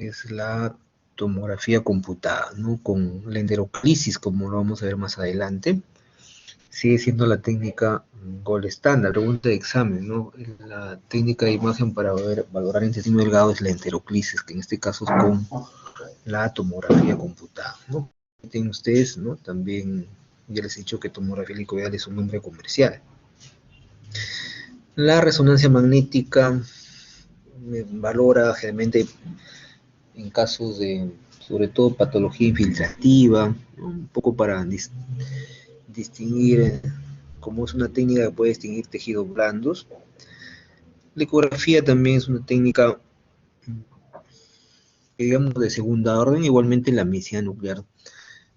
es la tomografía computada, ¿no? Con la enteroclisis, como lo vamos a ver más adelante, sigue siendo la técnica gold estándar, pregunta de examen, ¿no? La técnica de imagen para valorar el intestino delgado es la enteroclisis, que en este caso es con la tomografía computada, ¿no? Tienen ustedes, ¿no? También ya les he dicho que tomografía helicoidal es un nombre comercial. La resonancia magnética valora generalmente en casos de, sobre todo, patología infiltrativa, ¿no? Un poco para distinguir, como es una técnica que puede distinguir tejidos blandos. La ecografía también es una técnica, digamos, de segunda orden, igualmente la medicina nuclear,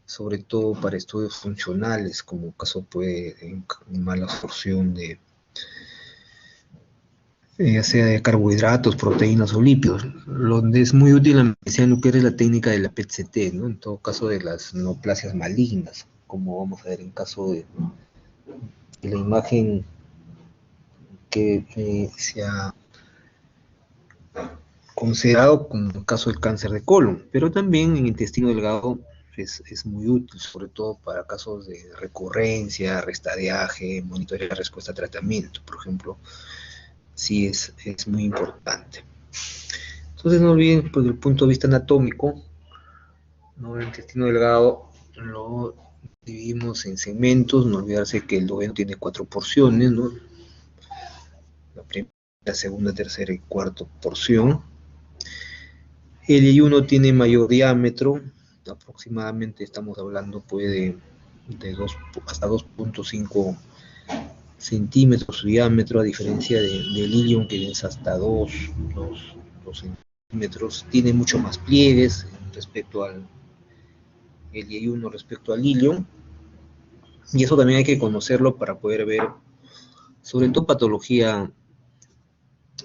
sobre todo para estudios funcionales, como caso puede en mala absorción de ya sea de carbohidratos, proteínas o lípidos. Donde es muy útil la medicina nuclear es la técnica de la PET-CT, ¿no? En todo caso de las neoplasias malignas, como vamos a ver en caso de la imagen que se ha considerado como el caso del cáncer de colon, pero también en intestino delgado es muy útil, sobre todo para casos de recurrencia, restadiaje, monitorear la respuesta a tratamiento, por ejemplo, sí es muy importante. Entonces no olviden, pues, desde el punto de vista anatómico, ¿no? El intestino delgado lo dividimos en segmentos, no olvidarse que el duodeno tiene 4 porciones, ¿no? La primera, segunda, tercera y cuarta porción. El yeyuno tiene mayor diámetro, aproximadamente estamos hablando pues de hasta 2.5 centímetros su diámetro, a diferencia del ilion que es hasta 2 centímetros. Tiene mucho más pliegues respecto al el yeyuno respecto al ilion, y eso también hay que conocerlo para poder ver, sobre todo patología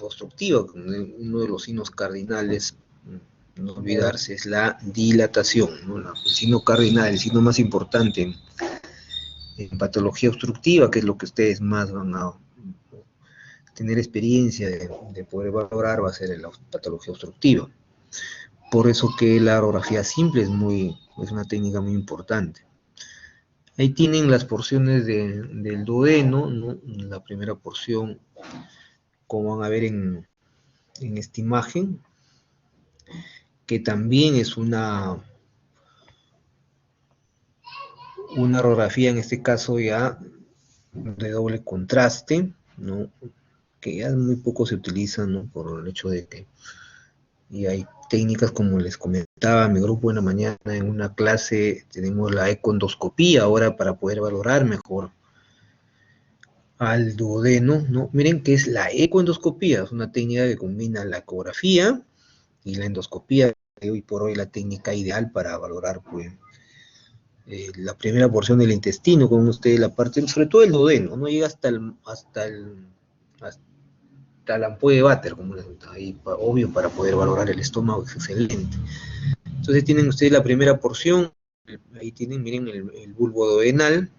obstructiva, uno de los signos cardinales, no olvidarse, es la dilatación, ¿no? El signo cardinal, el signo más importante en patología obstructiva, que es lo que ustedes más van a tener experiencia de poder valorar, va a ser la patología obstructiva. Por eso que la orografía simple es una técnica muy importante. Ahí tienen las porciones del duodeno, ¿no? La primera porción, como van a ver en esta imagen, que también es una radiografía, en este caso ya de doble contraste, ¿no? Que ya muy poco se utiliza, ¿no? Por el hecho de que y hay técnicas, como les comentaba a mi grupo en la mañana en una clase, tenemos la econdoscopía ahora para poder valorar mejor al duodeno, ¿no? Miren que es la ecoendoscopía, es una técnica que combina la ecografía y la endoscopía, que hoy por hoy la técnica ideal para valorar, pues, la primera porción del intestino, con ustedes la parte, sobre todo el duodeno, no llega hasta la ampolla de váter, como les gusta, ahí, obvio, para poder valorar el estómago, es excelente. Entonces tienen ustedes la primera porción, ahí tienen, miren, el bulbo duodenal,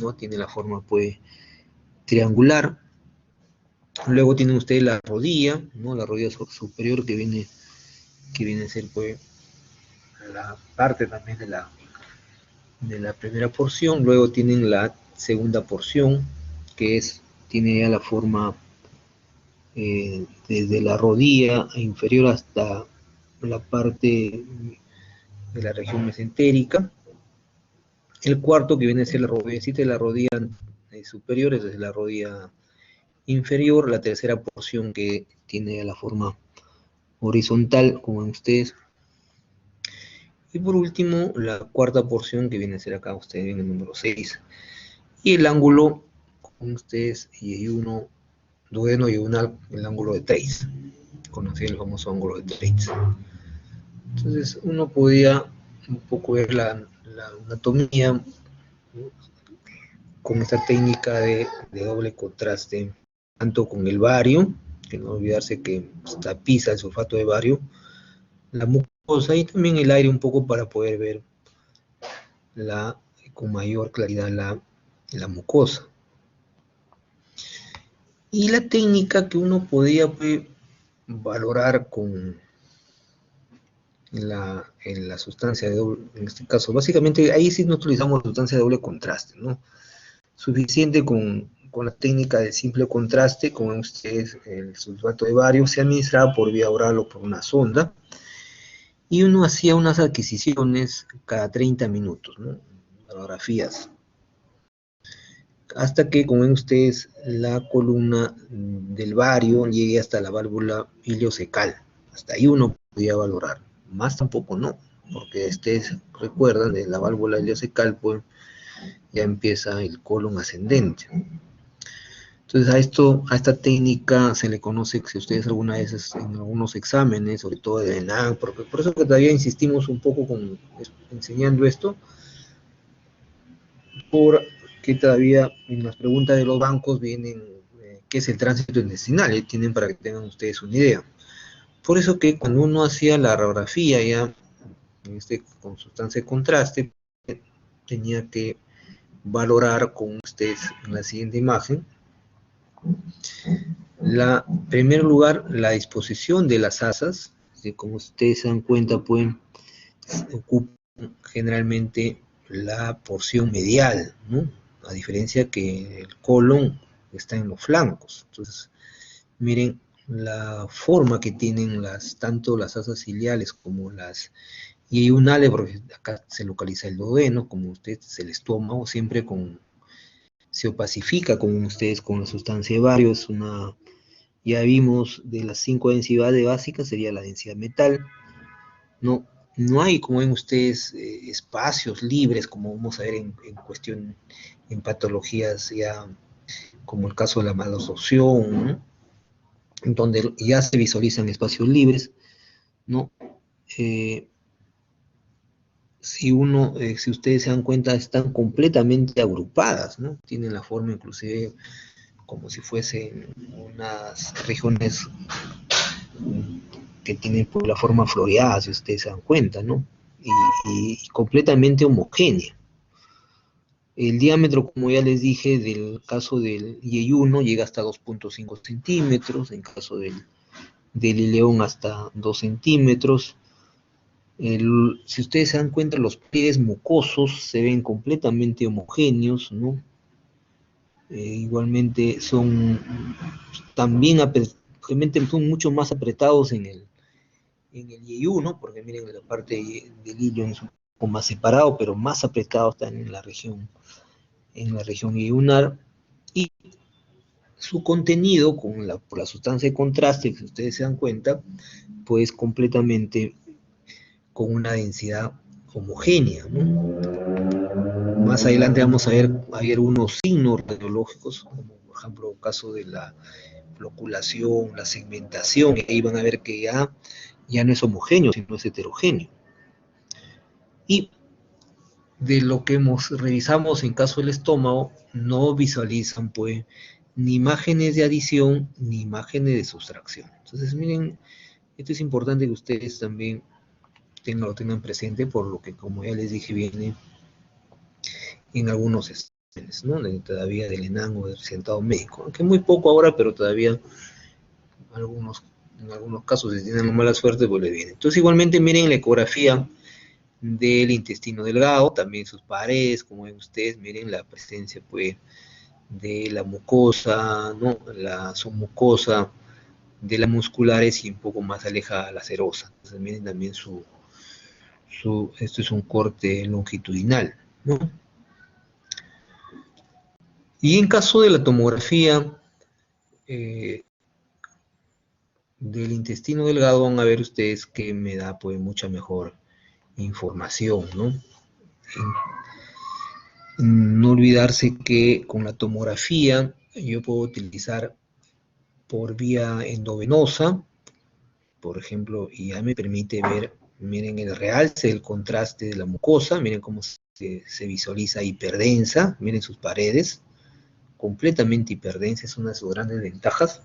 ¿no? Tiene la forma, pues, triangular. Luego tienen ustedes la rodilla, ¿no? La rodilla superior que viene a ser, pues, la parte también de la primera porción. Luego tienen la segunda porción, que tiene ya la forma desde la rodilla inferior hasta la parte de la región mesentérica. El cuarto, que viene a ser la rodillecita de la rodilla superior, es desde la rodilla inferior. La tercera porción, que tiene la forma horizontal, como ven ustedes. Y por último, la cuarta porción, que viene a ser acá, ustedes ven el número 6. Y el ángulo, con ustedes, y uno duodeno y el ángulo de Treitz, conocido el famoso ángulo de Treitz. Entonces uno podía un poco ver la anatomía, ¿no? Con esta técnica de doble contraste, tanto con el bario, que no olvidarse que tapiza el sulfato de bario, la mucosa, y también el aire un poco para poder ver con mayor claridad la mucosa. Y la técnica que uno podía, pues, valorar en la sustancia de doble, en este caso, básicamente ahí sí no utilizamos sustancia de doble contraste, ¿no? Suficiente con la técnica de simple contraste, con ustedes el sulfato de bario se administraba por vía oral o por una sonda, y uno hacía unas adquisiciones cada 30 minutos, ¿no? Radiografías, hasta que, como ven ustedes, la columna del bario llegue hasta la válvula ileocecal. Hasta ahí uno podía valorar, más tampoco no, porque ustedes recuerdan de la válvula ileocecal, pues ya empieza el colon ascendente. Entonces a esta técnica se le conoce, si ustedes alguna vez en algunos exámenes, sobre todo de ENAM, por eso que todavía insistimos un poco enseñando esto, porque todavía en las preguntas de los bancos vienen qué es el tránsito intestinal, y tienen para que tengan ustedes una idea. Por eso que cuando uno hacía la radiografía ya con sustancia de contraste, tenía que valorar con ustedes en la siguiente imagen, en primer lugar, la disposición de las asas, que como ustedes se dan cuenta, pueden ocupan generalmente la porción medial, ¿no? A diferencia que el colon está en los flancos. Entonces, miren la forma que tienen tanto las asas ciliares como las iyunales, porque acá se localiza el duodeno, como ustedes, el estómago, siempre se opacifica, como ustedes, con la sustancia de bario, ya vimos de las 5 densidades básicas, sería la densidad metal, no, no hay, como ven ustedes, espacios libres, como vamos a ver en cuestión, en patologías ya, como el caso de la malabsorción, ¿no? Donde ya se visualizan espacios libres, ¿no? Eh, si ustedes se dan cuenta, están completamente agrupadas, ¿no? Tienen la forma inclusive como si fuesen unas regiones que tienen por la forma floreada, si ustedes se dan cuenta, ¿no? Y completamente homogénea. El diámetro, como ya les dije, del caso del yeyuno llega hasta 2.5 centímetros, en caso del ileón hasta 2 centímetros. Si ustedes se dan cuenta, los pliegues mucosos se ven completamente homogéneos, ¿no? Igualmente también son mucho más apretados en el yeyuno, porque miren la parte del hilo es un poco más separado, pero más apretado están en la región yeyunar, y su contenido por la sustancia de contraste, que ustedes se dan cuenta, pues completamente con una densidad homogénea, ¿no? Más adelante vamos a ver unos signos radiológicos, como por ejemplo el caso de la floculación, la segmentación, y ahí van a ver que ya no es homogéneo, sino es heterogéneo. Y de lo que revisamos en caso del estómago, no visualizan pues ni imágenes de adición ni imágenes de sustracción. Entonces miren, esto es importante que ustedes también lo tengan presente, por lo que, como ya les dije, viene en algunos exámenes, ¿no? Todavía del ENAM o del sentado médico, aunque muy poco ahora, pero todavía en algunos casos, si tienen mala suerte, pues le viene. Entonces igualmente miren la ecografía del intestino delgado, también sus paredes, como ven ustedes, miren la presencia pues de la mucosa, ¿no? La submucosa, de las musculares y un poco más alejada la serosa. Entonces miren también esto es un corte longitudinal, ¿no? Y en caso de la tomografía del intestino delgado, van a ver ustedes que me da pues mucha mejor información, ¿no? No olvidarse que con la tomografía yo puedo utilizar por vía endovenosa, por ejemplo, y ya me permite ver, miren el realce, el contraste de la mucosa, miren cómo se visualiza hiperdensa, miren sus paredes, completamente hiperdensa, es una de sus grandes ventajas.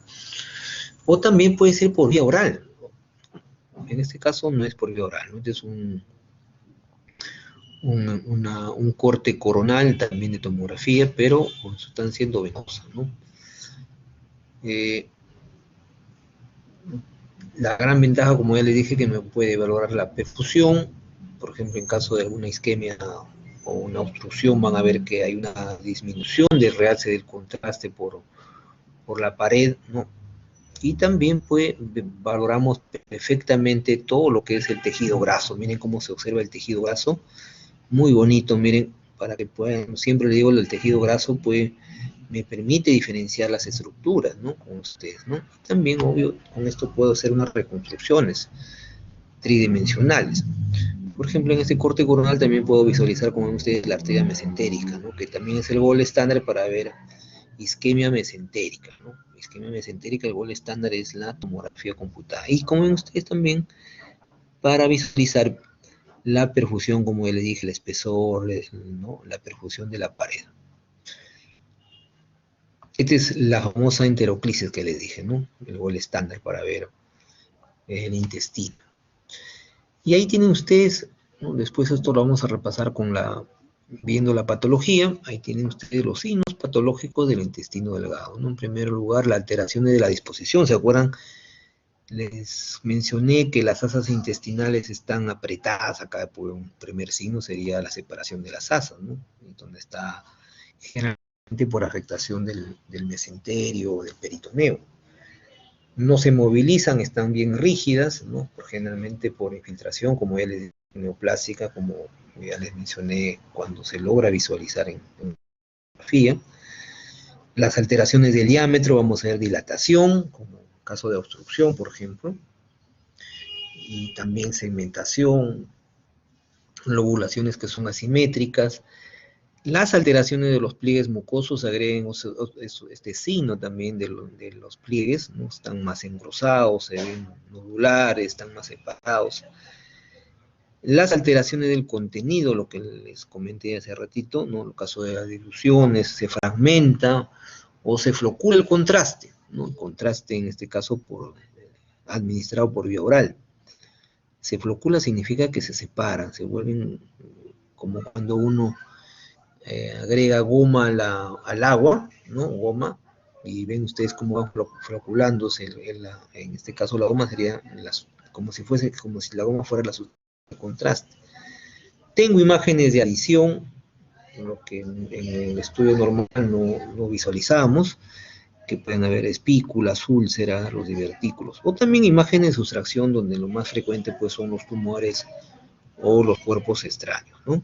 O también puede ser por vía oral. En este caso no es por vía oral, ¿no? Este es un corte coronal también de tomografía, pero con sustancia endovenosa, ¿no? La gran ventaja, como ya les dije, que me puede valorar la perfusión. Por ejemplo, en caso de alguna isquemia o una obstrucción, van a ver que hay una disminución del realce del contraste por la pared, ¿no? Y también pues valoramos perfectamente todo lo que es el tejido graso. Miren cómo se observa el tejido graso, muy bonito, miren, para que puedan, siempre le digo, el tejido graso pues me permite diferenciar las estructuras, ¿no? Con ustedes, ¿no? También, obvio, con esto puedo hacer unas reconstrucciones tridimensionales. Por ejemplo, en este corte coronal también puedo visualizar, como ven ustedes, la arteria mesentérica, ¿no? Que también es el gol estándar para ver isquemia mesentérica, ¿no? Isquemia mesentérica, el gol estándar es la tomografía computada. Y como ven ustedes también, para visualizar la perfusión, como ya les dije, el espesor, ¿no? La perfusión de la pared. Esta es la famosa enteroclisis que les dije, ¿no? El gol estándar para ver el intestino. Y ahí tienen ustedes, ¿no? Después esto lo vamos a repasar con viendo la patología. Ahí tienen ustedes los signos patológicos del intestino delgado, ¿no? En primer lugar, la alteración de la disposición. ¿Se acuerdan? Les mencioné que las asas intestinales están apretadas. Acá por un primer signo sería la separación de las asas, ¿no? Donde está generalmente por afectación del mesenterio o del peritoneo. No se movilizan, están bien rígidas, ¿no? Generalmente por infiltración, como ya les dije, neoplástica, como ya les mencioné, cuando se logra visualizar en fotografía. Las alteraciones del diámetro, vamos a ver dilatación, como en caso de obstrucción, por ejemplo, y también segmentación, lobulaciones que son asimétricas. Las alteraciones de los pliegues mucosos agregan este signo también de los pliegues, ¿no? Están más engrosados, se ven nodulares, están más separados. Las alteraciones del contenido, lo que les comenté hace ratito, ¿no? En el caso de las diluciones, se fragmenta o se flocula el contraste, ¿no? El contraste en este caso administrado por vía oral. Se flocula significa que se separan, se vuelven como cuando uno agrega goma al agua, ¿no? Goma, y ven ustedes cómo van floculándose, en este caso la goma sería como si la goma fuera la sustancia de contraste. Tengo imágenes de adición, lo que en el estudio normal no visualizamos, que pueden haber espículas, úlceras, los divertículos, o también imágenes de sustracción, donde lo más frecuente pues son los tumores o los cuerpos extraños, ¿no?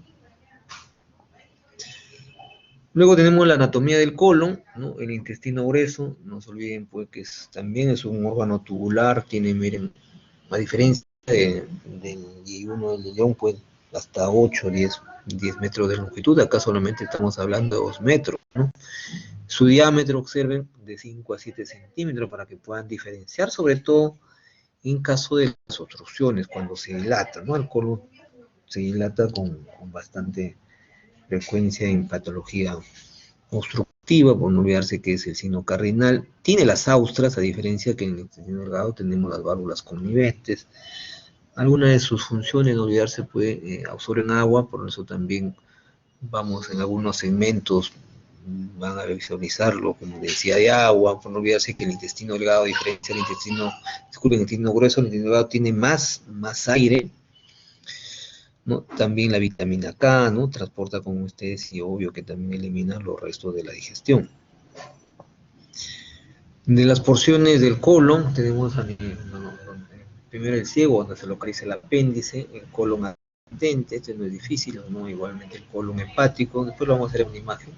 Luego tenemos la anatomía del colon, ¿no? El intestino grueso, no se olviden pues que también es un órgano tubular, tiene, miren, a diferencia del Y1 del león, pues hasta 8, 10 metros de longitud, acá solamente estamos hablando de 2 metros, ¿no? Su diámetro, observen, de 5 a 7 centímetros para que puedan diferenciar, sobre todo en caso de las obstrucciones, cuando se dilata, ¿no? El colon se dilata con bastante frecuencia en patología obstructiva, por no olvidarse que es el signo cardinal. Tiene las austras, a diferencia que en el intestino delgado tenemos las válvulas conniventes. Algunas de sus funciones, no olvidarse, absorben agua, por eso también vamos en algunos segmentos, van a visualizarlo como densidad de agua, por no olvidarse que el intestino delgado, a diferencia del intestino grueso, el intestino delgado tiene más aire, ¿no? También la vitamina K, ¿no? Transporta con ustedes y obvio que también elimina los restos de la digestión. De las porciones del colon, tenemos primero el ciego, donde se localiza el apéndice, el colon ascendente, este no es difícil, ¿no? Igualmente el colon hepático, después lo vamos a hacer en una imagen,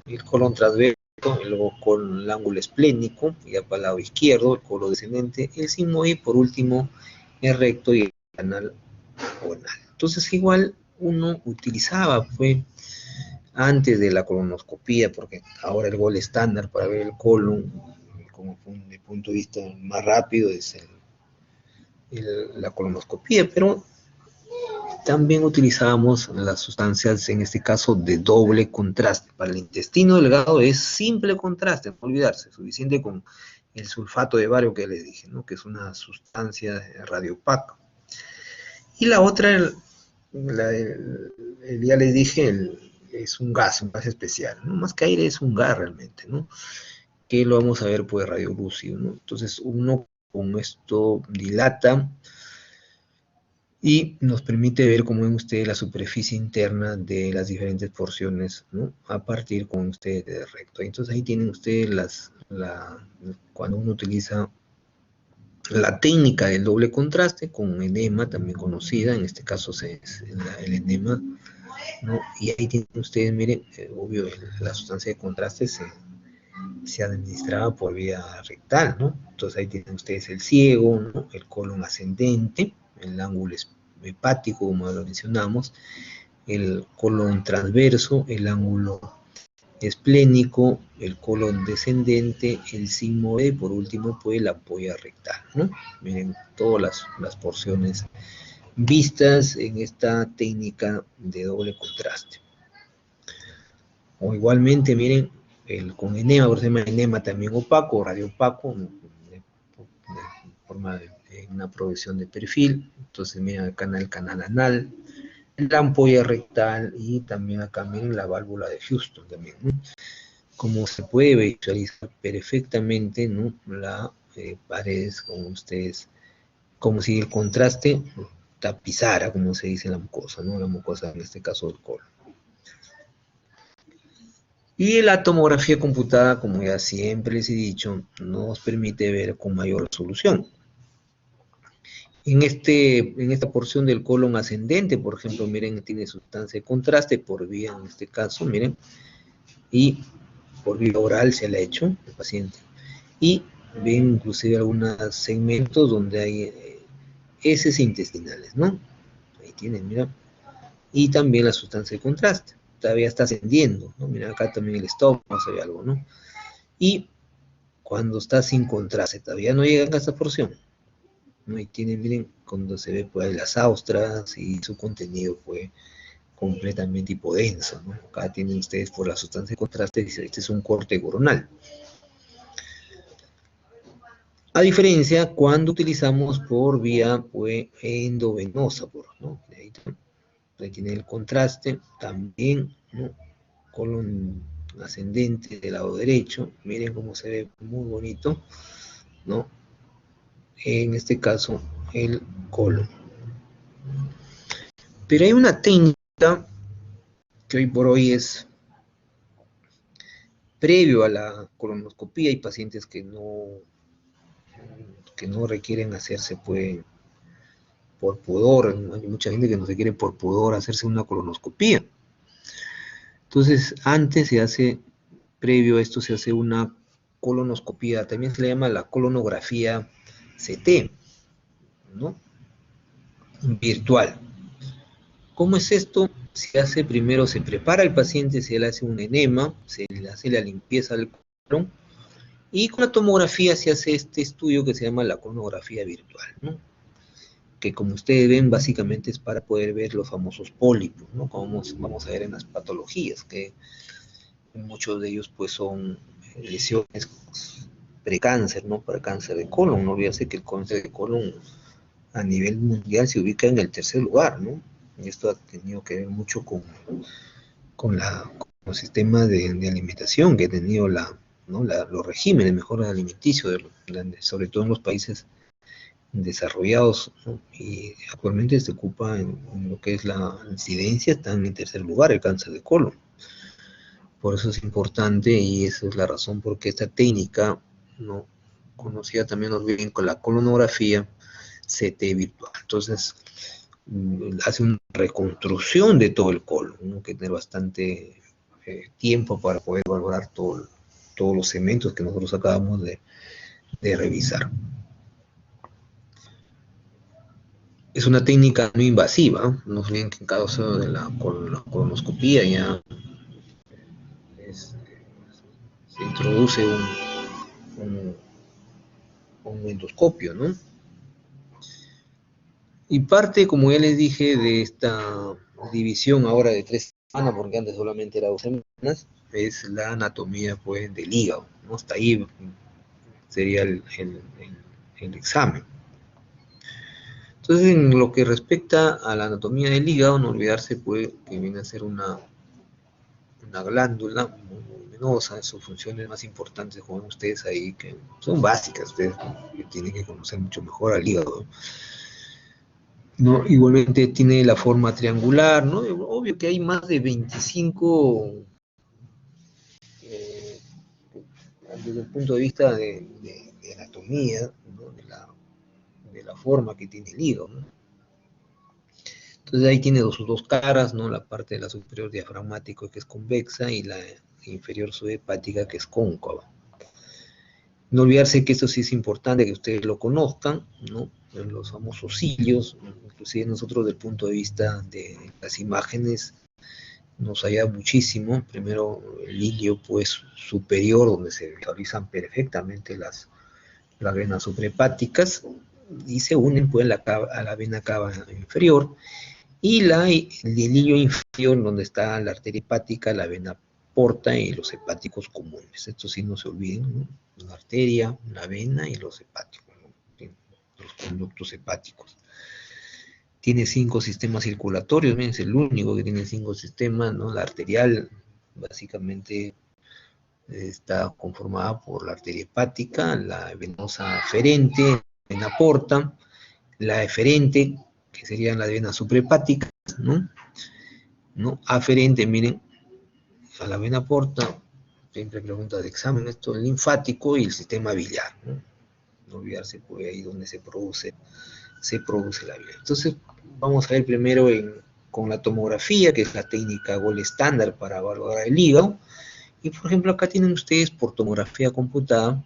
el colon transverso, y luego con el ángulo esplénico, ya para el lado izquierdo, el colon descendente, el sigmoide, por último, el recto y el canal anal. Entonces igual uno utilizaba, antes de la colonoscopía, porque ahora el gol estándar para ver el colon, como de punto de vista más rápido, es la colonoscopía, pero también utilizábamos las sustancias, en este caso, de doble contraste. Para el intestino delgado es simple contraste, no olvidarse, suficiente con el sulfato de bario que les dije, ¿no? Que es una sustancia radiopaca. Y la otra, ya les dije, es un gas especial, ¿no? Más que aire es un gas realmente, ¿no? Que lo vamos a ver pues radiolúcido, ¿no? Entonces uno con esto dilata y nos permite ver, como ven ustedes, la superficie interna de las diferentes porciones, ¿no? A partir, con ustedes, de recto. Entonces ahí tienen ustedes cuando uno utiliza la técnica del doble contraste con enema, también conocida, en este caso es el enema, ¿no? Y ahí tienen ustedes, miren, obvio, la sustancia de contraste se administraba por vía rectal, ¿no? Entonces ahí tienen ustedes el ciego, ¿no? El colon ascendente, el ángulo hepático, como lo mencionamos, el colon transverso, el ángulo esplénico, el colon descendente, el sigmoide y por último pues la polla rectal, ¿no? Miren todas las porciones vistas en esta técnica de doble contraste. O igualmente, miren, con enema, por ejemplo, enema también opaco, radiopaco, de forma de una provisión de perfil. Entonces, miren acá en el canal anal, la ampolla rectal y también acá miren la válvula de Houston también, ¿no? Como se puede visualizar perfectamente, ¿no? La paredes, como ustedes, como si el contraste tapizara, como se dice en la mucosa, ¿no? La mucosa, en este caso, del colon. Y la tomografía computada, como ya siempre les he dicho, nos permite ver con mayor resolución. En esta porción del colon ascendente, por ejemplo, miren, tiene sustancia de contraste por vía, en este caso, miren, y por vía oral se la ha hecho al paciente. Y ven inclusive algunos segmentos donde hay heces intestinales, ¿no? Ahí tienen, mira. Y también la sustancia de contraste. Todavía está ascendiendo, ¿no? Mira, acá también el estómago se ve algo, ¿no? Y cuando está sin contraste, todavía no llega a esta porción, ¿no? Y tienen, miren, cuando se ve pues las austras y su contenido fue completamente hipodenso, ¿no? Acá tienen ustedes por la sustancia de contraste, dice, este es un corte coronal. A diferencia cuando utilizamos por vía pues, endovenosa, ¿no? Ahí tiene el contraste, también, ¿no? Colon ascendente del lado derecho, miren cómo se ve muy bonito, ¿no? En este caso, el colon. Pero hay una técnica que hoy por hoy es previo a la colonoscopía. Hay pacientes que no requieren hacerse pues, por pudor. Hay mucha gente que no se quiere por pudor hacerse una colonoscopía. Entonces, antes se hace, previo a esto, se hace una colonoscopía, también se le llama la colonografía CT, ¿no? Virtual. ¿Cómo es esto? Se hace primero, se prepara al paciente, se le hace un enema, se le hace la limpieza del colon, y con la tomografía se hace este estudio que se llama la colonografía virtual, ¿no? Que como ustedes ven, básicamente es para poder ver los famosos pólipos, ¿no? Como vamos a ver en las patologías, que muchos de ellos pues son lesiones precáncer, ¿no? Para cáncer de colon. No olvidarse que el cáncer de colon a nivel mundial se ubica en el tercer lugar, ¿no? Y esto ha tenido que ver mucho con el sistema de alimentación que ha tenido ¿no? Los regímenes mejor alimenticios, sobre todo en los países desarrollados, ¿no? Y actualmente se ocupa en lo que es la incidencia, está en el tercer lugar el cáncer de colon. Por eso es importante y esa es la razón por qué esta técnica, ¿no? Conocida también nos bien con la colonografía CT virtual. Entonces, hace una reconstrucción de todo el colon, ¿no? Que tener bastante tiempo para poder valorar todos los segmentos que nosotros acabamos de revisar. Es una técnica no invasiva, no olviden que en caso de la colonoscopía ya se introduce un, un endoscopio, ¿no? Y parte, como ya les dije, de esta división ahora de 3 semanas, porque antes solamente era 2 semanas, es la anatomía pues, del hígado, ¿no? Hasta ahí sería el examen. Entonces, en lo que respecta a la anatomía del hígado, no olvidarse pues, que viene a ser una una glándula muy voluminosa. Sus funciones más importantes, como ven ustedes ahí, que son básicas, ustedes que tienen que conocer mucho mejor al hígado, ¿no? Igualmente tiene la forma triangular, ¿no? Obvio que hay más de 25, eh, desde el punto de vista de anatomía, ¿no? De la forma que tiene el hígado, ¿no? Entonces ahí tiene sus dos caras, ¿no? La parte de la superior diafragmático que es convexa y la inferior subhepática que es cóncava. No olvidarse que esto sí es importante que ustedes lo conozcan, ¿no? En los famosos cilios, inclusive nosotros desde el punto de vista de las imágenes nos ayuda muchísimo. Primero el ilio pues superior, donde se visualizan perfectamente las venas suprahepáticas y se unen pues a la vena cava inferior, y el hilillo inferior, donde está la arteria hepática, la vena porta y los hepáticos comunes. Esto sí no se olviden, ¿no? La arteria, la vena y los hepáticos, ¿no? Los conductos hepáticos. Tiene 5 sistemas circulatorios, es el único que tiene 5 sistemas, ¿no? La arterial básicamente está conformada por la arteria hepática, la venosa aferente, la vena porta, la eferente, que serían las venas suprahepáticas, ¿no? ¿No? Aferente, miren, a la vena porta, siempre pregunta de examen, esto el linfático y el sistema biliar, ¿no? No olvidarse, pues ahí donde se produce la bilis. Entonces, vamos a ver primero con la tomografía, que es la técnica gold estándar para valorar el hígado. Y por ejemplo, acá tienen ustedes por tomografía computada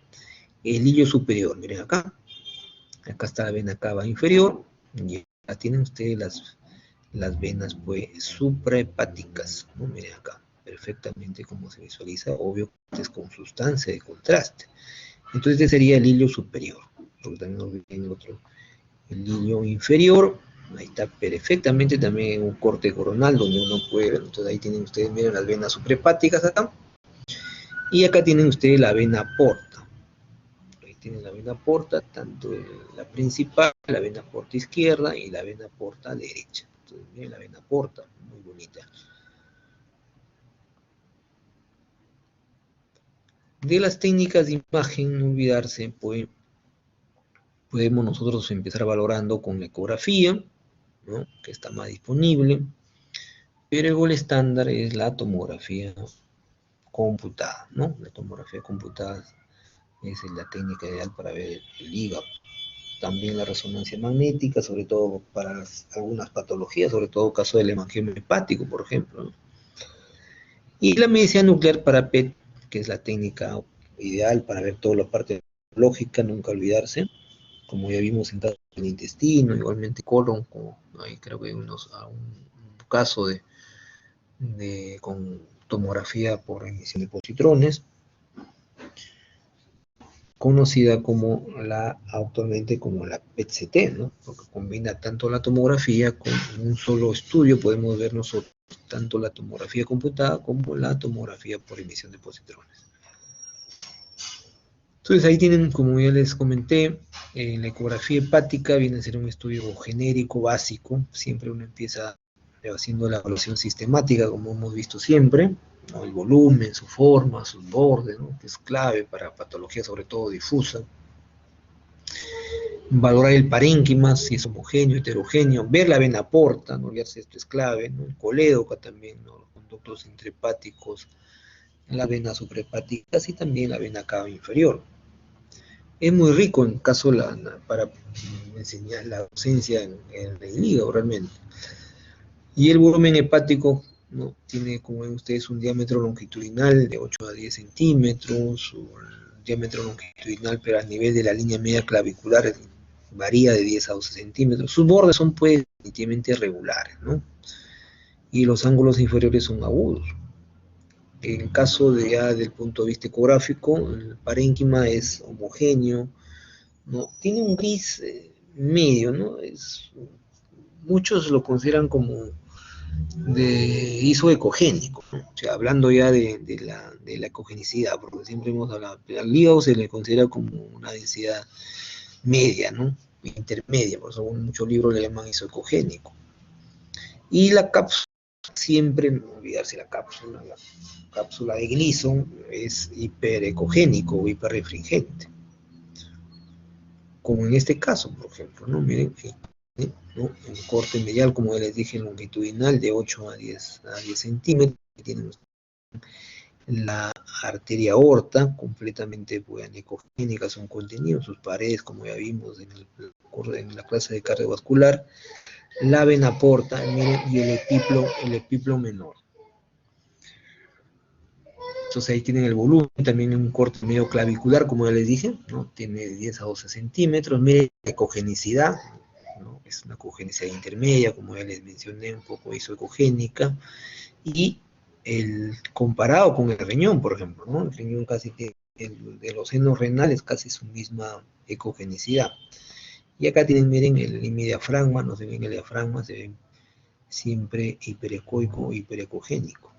el hillo superior. Miren acá está la vena cava inferior, y acá tienen ustedes las venas pues suprahepáticas, ¿no? Miren acá, perfectamente como se visualiza, obvio que es con sustancia de contraste. Entonces este sería el hilio superior, porque también nos viene otro, el hilio inferior, ahí está perfectamente también un corte coronal donde uno puede ver. Entonces ahí tienen ustedes, miren las venas suprahepáticas acá, y acá tienen ustedes la vena porta. Ahí tienen la vena porta, tanto la principal, la vena porta izquierda y la vena porta derecha. Entonces miren la vena porta, muy bonita. De las técnicas de imagen, no olvidarse, pues, podemos nosotros empezar valorando con la ecografía, ¿no? Que está más disponible, pero el gol estándar es la tomografía computada, ¿no? La tomografía computada es la técnica ideal para ver el hígado. También la resonancia magnética, sobre todo para algunas patologías, sobre todo caso del hemangioma hepático, por ejemplo, ¿no? Y la medicina nuclear para PET, que es la técnica ideal para ver toda la parte lógica, nunca olvidarse, como ya vimos en caso del intestino, igualmente colon, como ahí creo que hay un caso con tomografía por emisión de positrones, conocida actualmente como la PET-CT, ¿no? Porque combina tanto la tomografía con un solo estudio, podemos ver nosotros tanto la tomografía computada como la tomografía por emisión de positrones. Entonces ahí tienen, como ya les comenté, la ecografía hepática viene a ser un estudio genérico, básico. Siempre uno empieza haciendo la evaluación sistemática, como hemos visto siempre, ¿no? El volumen, su forma, sus bordes, ¿no? Que es clave para patología sobre todo difusa. Valorar el parénquima, si es homogéneo, heterogéneo, ver la vena porta, no olvidarse, esto es clave, ¿no? El colédoca también, ¿no? Los conductos intrahepáticos, la vena suprahepática y también la vena cava inferior. Es muy rico en caso para enseñar la ausencia en el hígado realmente. Y el volumen hepático, ¿no? Tiene, como ven ustedes, un diámetro longitudinal de 8 a 10 centímetros, un diámetro longitudinal, pero a nivel de la línea media clavicular varía de 10 a 12 centímetros. Sus bordes son pues definitivamente regulares, ¿no? Y los ángulos inferiores son agudos. En caso de ya del punto de vista ecográfico, el parénquima es homogéneo, ¿no? Tiene un gris medio, ¿no? Muchos lo consideran como de isoecogénico, ¿no? O sea, hablando ya de la ecogenicidad, porque siempre hemos hablado, al hígado se le considera como una densidad media, ¿no? Intermedia, por eso en muchos libros le llaman isoecogénico. Y la cápsula Siempre no olvidarse la cápsula de Gleason es hiperecogénico o hiperrefringente. Como en este caso, por ejemplo, ¿no? Miren, ¿no? En corte medial, como ya les dije, longitudinal de 8 a 10 centímetros, tienen la arteria aorta, completamente anecogénica, son contenidos, sus paredes, como ya vimos en la clase de cardiovascular, la vena porta, miren, y el epiplo menor. Entonces ahí tienen el volumen, también un corte medio clavicular, como ya les dije, ¿no? Tiene de 10 a 12 centímetros, miren la ecogenicidad, ¿no? Es una ecogenicidad intermedia, como ya les mencioné, un poco isoecogénica, y comparado con el riñón, por ejemplo, ¿no? El riñón casi que, de los senos renales, casi su misma ecogenicidad. Y acá tienen, miren, el diafragma, no se ven el diafragma, se ven siempre hiperecoico o hiperecogénico.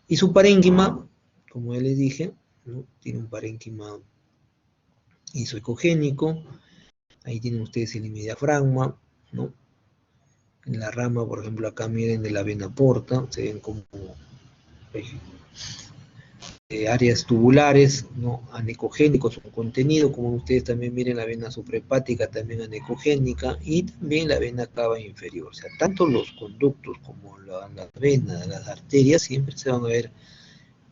Y su parénquima, como ya les dije, ¿no? Tiene un parénquima isoecogénico. Ahí tienen ustedes el diafragma, ¿no? En la rama, por ejemplo, acá miren de la vena porta, se ven como áreas tubulares, ¿no? Anecogénicos, un contenido, como ustedes también miren la vena suprahepática, también anecogénica, y también la vena cava inferior. O sea, tanto los conductos como las venas, las arterias, siempre se van a ver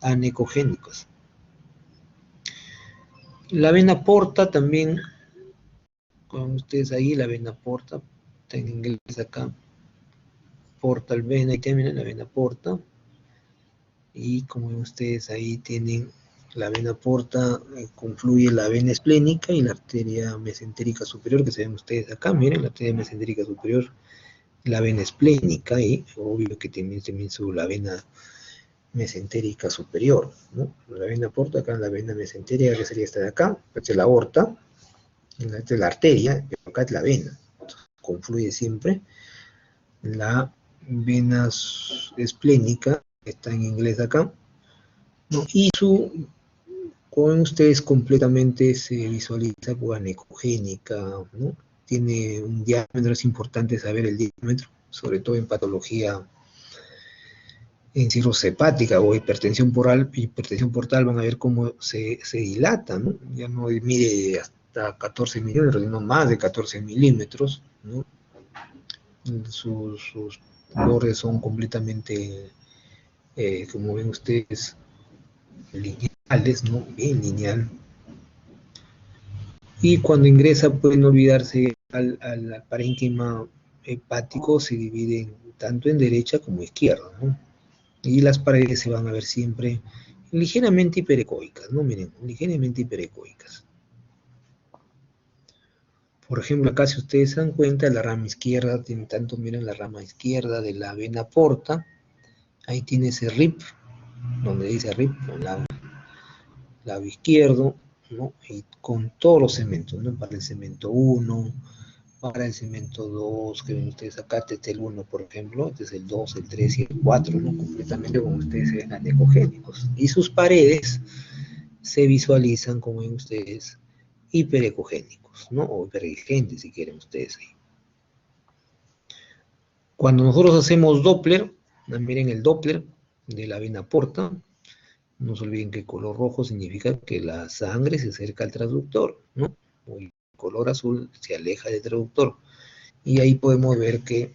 anecogénicos. La vena porta también, con ustedes ahí, la vena porta, está en inglés acá, portal vena, y también la vena porta, y como ven ustedes ahí tienen la vena porta, confluye la vena esplénica y la arteria mesentérica superior, que se ven ustedes acá, miren, la arteria mesentérica superior, la vena esplénica, y obvio que también la vena mesentérica superior, ¿no? La vena porta, acá la vena mesentérica, que sería esta de acá, esta es la aorta, esta es la arteria, pero acá es la vena, entonces, confluye siempre la vena esplénica, que está en inglés acá, ¿no? Y con ustedes completamente se visualiza pues, anecogénica, ¿no? Tiene un diámetro, es importante saber el diámetro, sobre todo en patología en cirrosis hepática o hipertensión portal, van a ver cómo se dilata, ¿no? Ya no mide hasta 14 milímetros, sino más de 14 milímetros, ¿no? Sus bordes son completamente, como ven ustedes, lineales, ¿no? Bien lineal. Y cuando ingresa, pueden no olvidarse al parénquima hepático, se divide tanto en derecha como izquierda, ¿no? Y las paredes se van a ver siempre ligeramente hiperecoicas, ¿no? Miren, ligeramente hiperecoicas. Por ejemplo, acá si ustedes se dan cuenta, la rama izquierda, tanto miren la rama izquierda de la vena porta, ahí tiene ese RIP, donde dice RIP, el lado izquierdo, ¿no? Y con todos los segmentos, ¿no? Para el segmento 1, para el segmento 2, que ven ustedes acá, este es el 1, por ejemplo, este es el 2, el 3 y el 4, ¿no? Completamente como ustedes se ven anecogénicos. Y sus paredes se visualizan, como ven ustedes, hiperecogénicos, ¿no? O hiperregentes, si quieren ustedes ahí. Cuando nosotros hacemos Doppler, miren el Doppler de la vena porta, no se olviden que el color rojo significa que la sangre se acerca al transductor, ¿no? El color azul se aleja del transductor. Y ahí podemos ver que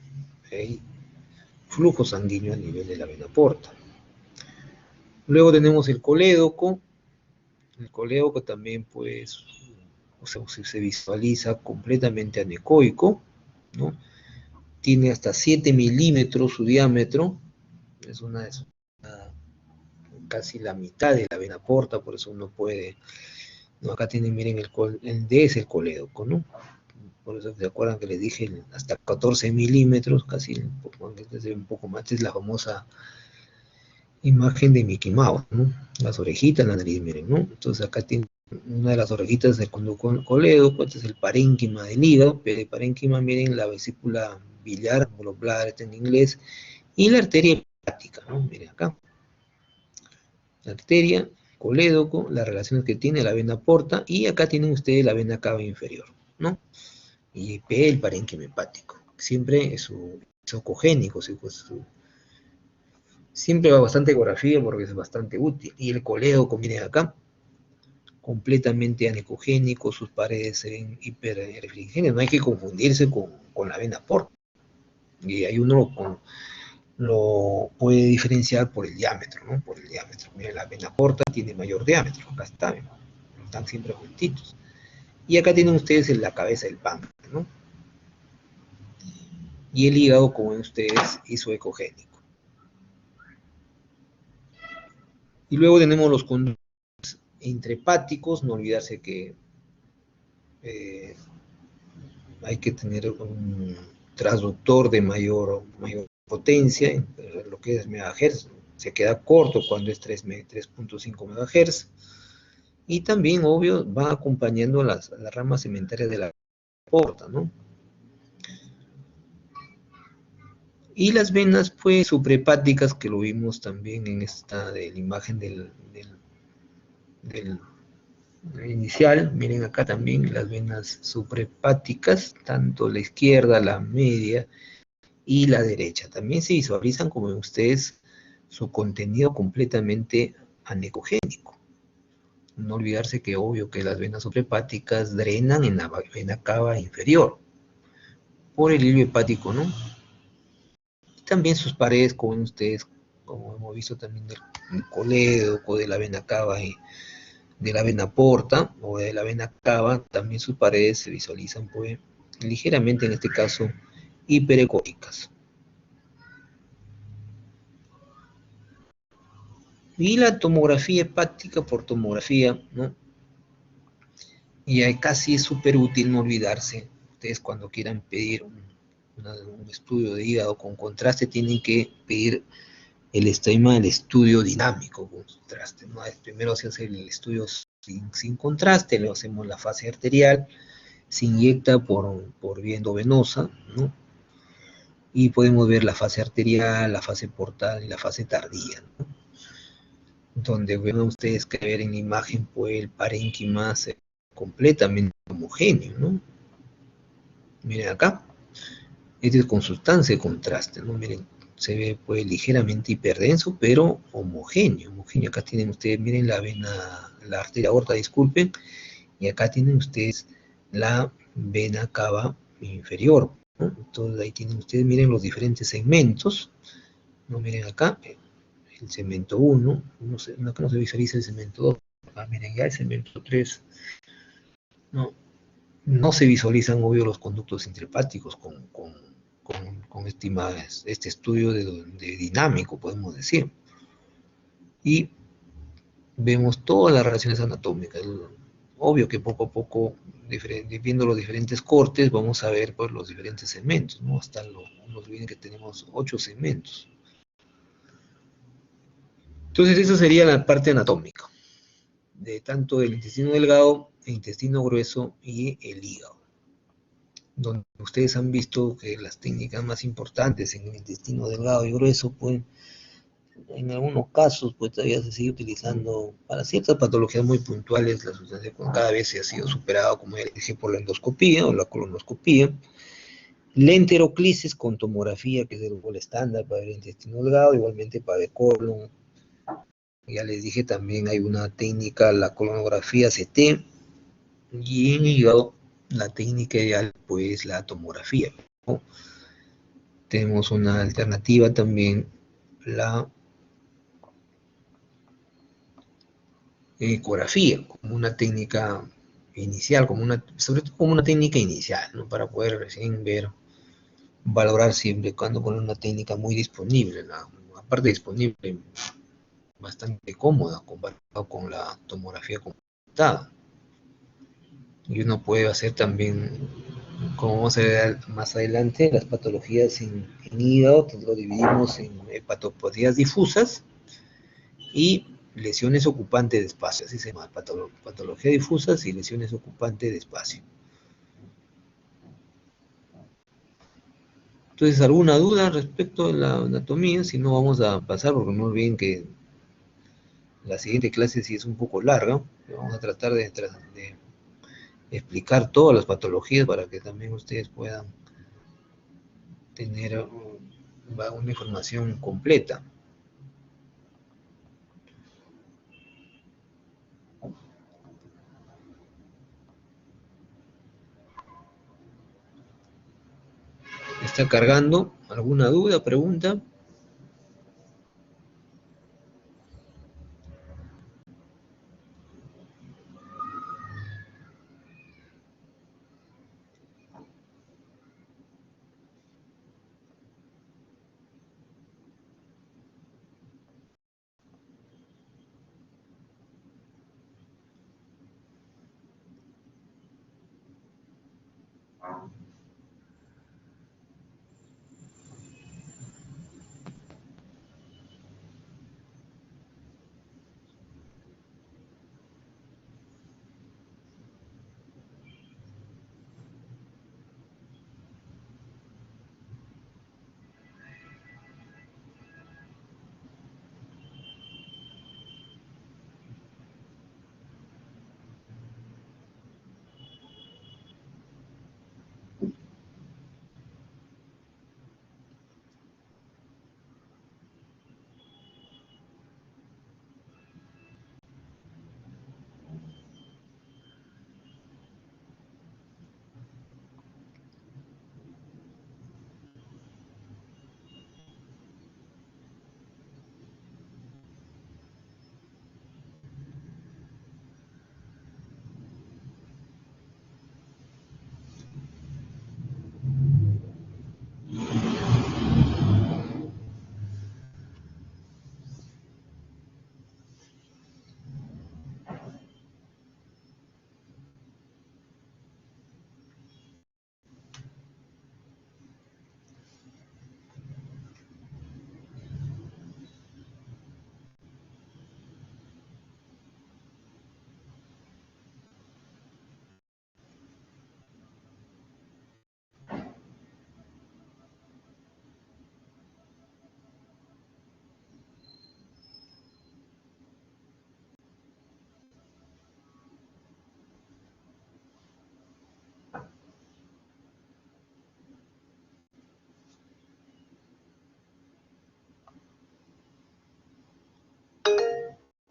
hay flujo sanguíneo a nivel de la vena porta. Luego tenemos el colédoco. El colédoco también, pues, o sea, se visualiza completamente anecoico, ¿no? Tiene hasta 7 milímetros su diámetro. Es una casi la mitad de la vena porta, por eso uno puede, ¿no? Acá tienen, miren, el D es el colédoco, ¿no? Por eso se acuerdan que les dije hasta 14 milímetros, casi un poco más, es la famosa imagen de Mickey Mouse, ¿no? Las orejitas, la nariz, miren, ¿no? Entonces acá tiene una de las orejitas del conducto colédoco, este es el parénquima del hígado, pero el parénquima, miren, la vesícula biliar, o los bladder en inglés, y la arteria hepática, ¿no? Miren acá. La arteria, colédoco, las relaciones que tiene la vena porta, y acá tienen ustedes la vena cava inferior, ¿no? Y P, el parénquima hepático. Siempre es su isocogénico, Siempre va bastante ecografía porque es bastante útil. Y el colédoco, miren acá, completamente anecogénico, sus paredes se ven hiperrefringentes. No hay que confundirse con la vena porta. Y ahí uno lo puede diferenciar por el diámetro, ¿no? Por el diámetro. Miren, la vena porta tiene mayor diámetro. Acá está, están siempre juntitos. Y acá tienen ustedes en la cabeza del páncreas, ¿no? Y el hígado, como ven ustedes, isoecogénico. Y luego tenemos los conductos intrahepáticos, no olvidarse que hay que tener un transductor de mayor potencia, lo que es megahertz, se queda corto cuando es 3.5 megahertz, y también, obvio, va acompañando las ramas cementarias de la porta, ¿no? Y las venas, pues, suprahepáticas, que lo vimos también en esta de la imagen del inicial, miren acá también las venas suprahepáticas, tanto la izquierda, la media y la derecha. También se visualizan, como ven ustedes, su contenido completamente anecogénico. No olvidarse que obvio que las venas suprahepáticas drenan en la vena cava inferior por el hilo hepático, ¿no? Y también sus paredes, como ven ustedes, como hemos visto también del colédoco, de la vena cava y de la vena porta o de la vena cava, también sus paredes se visualizan pues ligeramente, en este caso, hiperecóicas. Y la tomografía hepática por tomografía, ¿no? Y ahí casi es súper útil no olvidarse. Ustedes cuando quieran pedir un estudio de hígado con contraste, tienen que pedir el tema del estudio dinámico con contraste, ¿no? Primero se hace el estudio sin contraste, luego hacemos la fase arterial, se inyecta por vía endovenosa, ¿no? Y podemos ver la fase arterial, la fase portal y la fase tardía, ¿no? Donde ven ustedes que ver en la imagen, pues el parénquima es completamente homogéneo, ¿no? Miren acá, este es con sustancia de contraste, ¿no? Miren, se ve pues ligeramente hiperdenso, pero homogéneo, homogéneo. Acá tienen ustedes, miren la vena, la arteria aorta, disculpen, y acá tienen ustedes la vena cava inferior, ¿no? Entonces ahí tienen ustedes, miren los diferentes segmentos, ¿no? Miren acá, el segmento 1, acá no se visualiza el segmento 2, acá miren ya el segmento 3, ¿no? No se visualizan, obvio, los conductos intrahepáticos con este estudio de dinámico, podemos decir. Y vemos todas las relaciones anatómicas. Obvio que poco a poco, viendo los diferentes cortes, vamos a ver pues, los diferentes segmentos, ¿no? Hasta no olviden que tenemos 8 segmentos. Entonces, esa sería la parte anatómica, de tanto el intestino delgado, el intestino grueso y el hígado, donde ustedes han visto que las técnicas más importantes en el intestino delgado y grueso, pues, en algunos casos, pues todavía se sigue utilizando para ciertas patologías muy puntuales, la sustancia cada vez se ha sido superado, como ya les dije, por la endoscopía o la colonoscopía. La enteroclisis con tomografía, que es el estándar para el intestino delgado, igualmente para el colon. Ya les dije, también hay una técnica, la colonografía CT, y en hígado, la técnica ideal, pues la tomografía, ¿no? Tenemos una alternativa también, la ecografía, como una técnica inicial, sobre todo como una técnica inicial, ¿no? Para poder recién ver, valorar siempre cuando con una técnica muy disponible, aparte disponible, bastante cómoda comparado con la tomografía computada. Y uno puede hacer también, como vamos a ver más adelante, las patologías en hígado, lo dividimos en hepatopatías difusas y lesiones ocupantes de espacio, así se llama, patología difusas y lesiones ocupantes de espacio. Entonces, ¿alguna duda respecto a la anatomía? Si no, vamos a pasar, porque no olviden que la siguiente clase sí es un poco larga. Vamos a tratar de explicar todas las patologías para que también ustedes puedan tener una información completa. Está cargando. ¿Alguna duda, pregunta?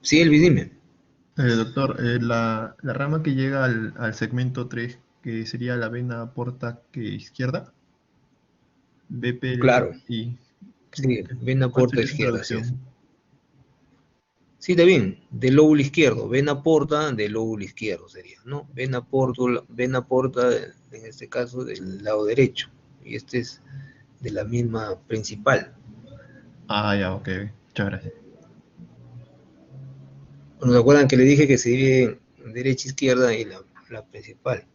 Sí, Elvis, dime. Doctor, la rama que llega al segmento 3, que sería la vena porta que izquierda, Claro. BPLI, Sí, vena ¿cuál porta sería su izquierda, así es. traducción? Sí, está bien, del lóbulo izquierdo, vena porta del lóbulo izquierdo sería, ¿no? Vena porta, en este caso, del lado derecho, y este es de la misma principal. Ah, ya, ok, muchas gracias. Bueno, ¿se acuerdan que le dije que se divide en derecha, izquierda y la principal?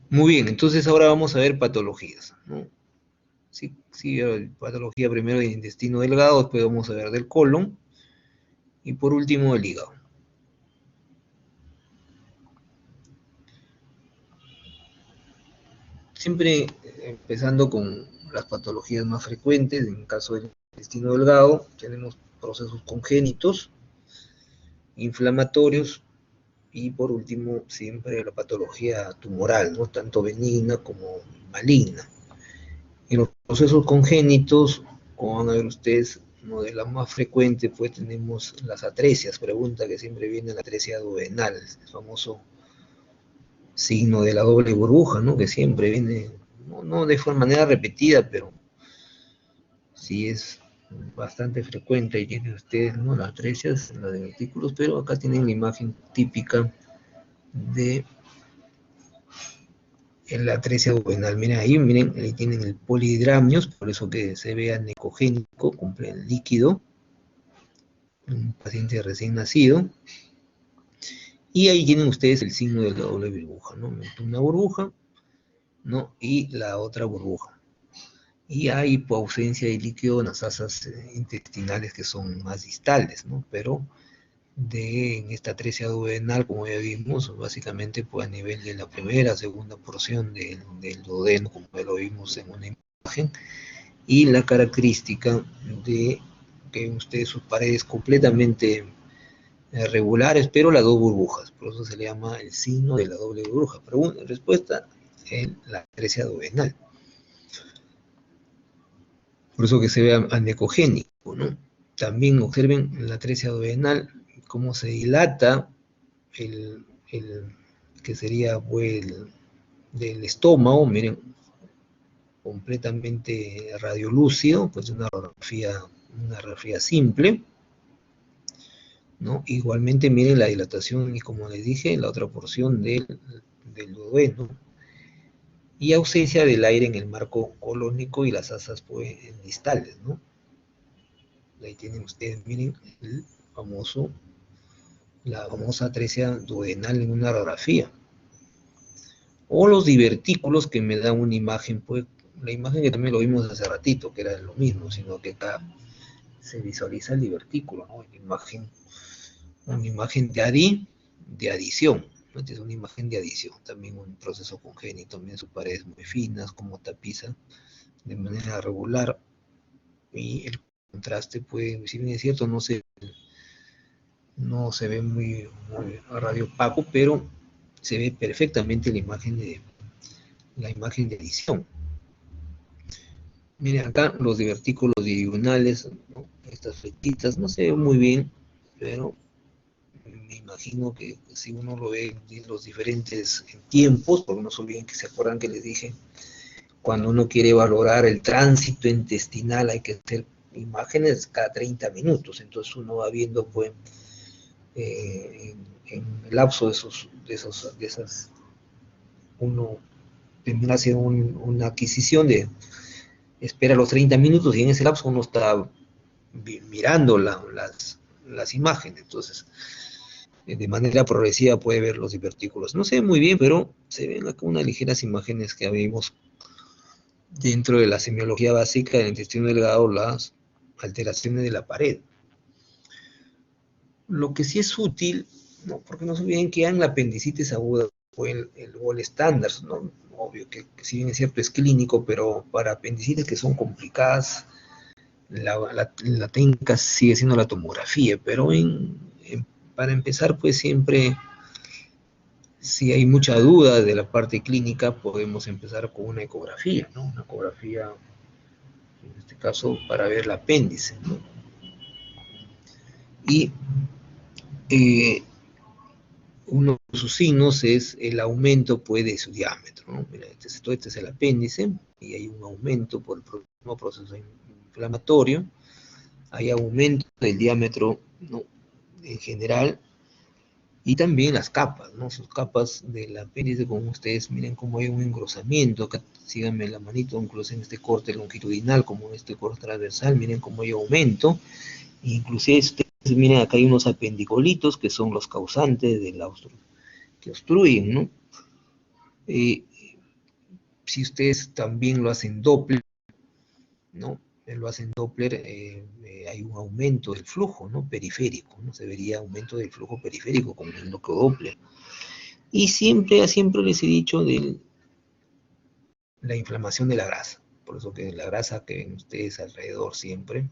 Muy bien, entonces ahora vamos a ver patologías, ¿no? Sí, sí, patología primero del intestino delgado, después vamos a ver del colon, y por último del hígado. Siempre empezando con las patologías más frecuentes, en el caso del intestino delgado, tenemos procesos congénitos, inflamatorios y por último siempre la patología tumoral, ¿no? Tanto benigna como maligna. En los procesos congénitos, como van a ver ustedes, uno de las más frecuentes, pues tenemos las atresias, pregunta que siempre viene la atresia duodenal, el famoso signo de la doble burbuja, ¿no? Que siempre viene, no de manera repetida, pero sí es bastante frecuente y tienen ustedes, ¿no? Las atresias, las de artículos, pero acá tienen la imagen típica de la atresia duodenal. Miren, ahí tienen el polihidramios, por eso que se ve anecogénico, cumple el líquido, un paciente recién nacido. Y ahí tienen ustedes el signo de la doble burbuja, ¿no? Una burbuja, ¿no? Y la otra burbuja. Y hay ausencia de líquido en las asas intestinales que son más distales, ¿no? Pero en esta atresia duodenal, como ya vimos, básicamente pues a nivel de la primera, segunda porción del duodeno, como ya lo vimos en una imagen, y la característica de que ustedes sus paredes completamente regulares, pero las dos burbujas, por eso se le llama el signo de la doble burbuja. Respuesta en la atresia duodenal. Por eso que se ve anecogénico, ¿no? También observen en la atresia duodenal cómo se dilata el, el, que sería pues del estómago, miren, completamente radiolúcido, pues una radiografía simple, ¿no? Igualmente miren la dilatación y como les dije, la otra porción del duodeno, y ausencia del aire en el marco colónico y las asas pues, distales, ¿no? Ahí tienen ustedes, miren, famoso, la famosa atresia duodenal en una radiografía. O los divertículos que me dan una imagen, pues, la imagen que también lo vimos hace ratito, que era lo mismo, sino que acá se visualiza el divertículo, ¿no? Una imagen de adición, ¿no? Esta es una imagen de adición, también un proceso congénito, también sus paredes muy finas, como tapiza de manera regular, y el contraste, pues, si bien es cierto, no se ve muy radio opaco, pero se ve perfectamente la imagen de edición. Miren acá los divertículos diagonales, ¿no? Estas flechitas, no se ve muy bien, pero me imagino que si uno lo ve en los diferentes tiempos, porque no se olviden que se acuerdan que les dije, cuando uno quiere valorar el tránsito intestinal hay que hacer imágenes cada 30 minutos, entonces uno va viendo pues en el lapso de esas, uno termina haciendo una adquisición espera los 30 minutos y en ese lapso uno está mirando las imágenes, entonces de manera progresiva puede ver los divertículos. No se ve muy bien, pero se ven acá unas ligeras imágenes que vimos dentro de la semiología básica del intestino delgado, las alteraciones de la pared. Lo que sí es útil, ¿no? Porque no se olviden que en la apendicitis aguda o el gol estándar, ¿no? Obvio que si bien es cierto es clínico, pero para apendicitis que son complicadas, la técnica sigue siendo la tomografía, pero para empezar, pues siempre, si hay mucha duda de la parte clínica, podemos empezar con una ecografía, ¿no? Una ecografía, en este caso, para ver el apéndice, ¿no? Y uno de sus signos es el aumento pues, de su diámetro, ¿no? Mira, este es el apéndice y hay un aumento por el mismo proceso inflamatorio, hay aumento del diámetro, ¿no? En general, y también las capas, ¿no? Sus capas del apéndice, como ustedes miren cómo hay un engrosamiento, acá síganme la manito, incluso en este corte longitudinal, como en este corte transversal, miren cómo hay aumento, inclusive ustedes miren acá hay unos apendicolitos que son los causantes de la que obstruyen, ¿no? Si ustedes también lo hacen Doppler, ¿no? Lo hacen Doppler, hay un aumento del flujo, ¿no? Periférico, ¿no? Se vería aumento del flujo periférico con el bloqueo Doppler. Y siempre les he dicho de la inflamación de la grasa. Por eso que la grasa que ven ustedes alrededor siempre,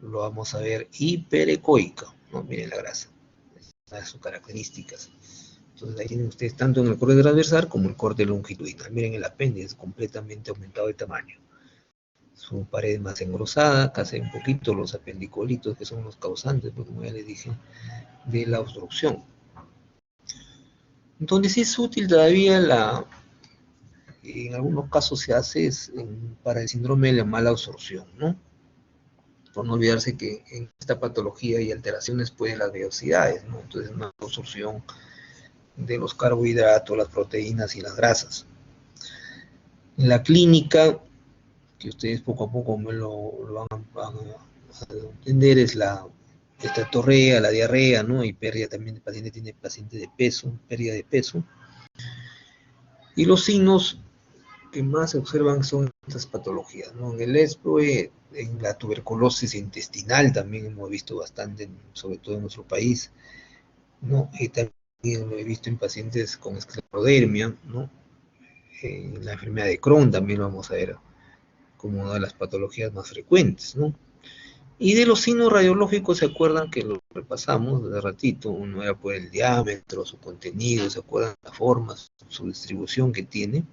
lo vamos a ver hiperecoica, ¿no? Miren la grasa, estas sus características. Entonces ahí tienen ustedes tanto en el corte transversal como el corte longitudinal. Miren el apéndice completamente aumentado de tamaño. Su pared más engrosada, casi un poquito los apendicolitos que son los causantes, pues, como ya les dije, de la obstrucción. Entonces sí es útil todavía en algunos casos se hace para el síndrome de la mala absorción, ¿no? Por no olvidarse que en esta patología hay alteraciones pues, de las velocidades, ¿no? Entonces una absorción de los carbohidratos, las proteínas y las grasas. En la clínica, que ustedes poco a poco lo van a entender, es esta torrea, la diarrea, ¿no? Y pérdida también el paciente tiene de peso, pérdida de peso. Y los signos que más se observan son estas patologías, ¿no? En el ESPRO, en la tuberculosis intestinal también hemos visto bastante, sobre todo en nuestro país, ¿no? Y también lo he visto en pacientes con esclerodermia, ¿no? En la enfermedad de Crohn también lo vamos a ver como una de las patologías más frecuentes, ¿no? Y de los signos radiológicos, ¿se acuerdan que lo repasamos de ratito? Uno era por el diámetro, su contenido, ¿se acuerdan la forma, su distribución que tiene?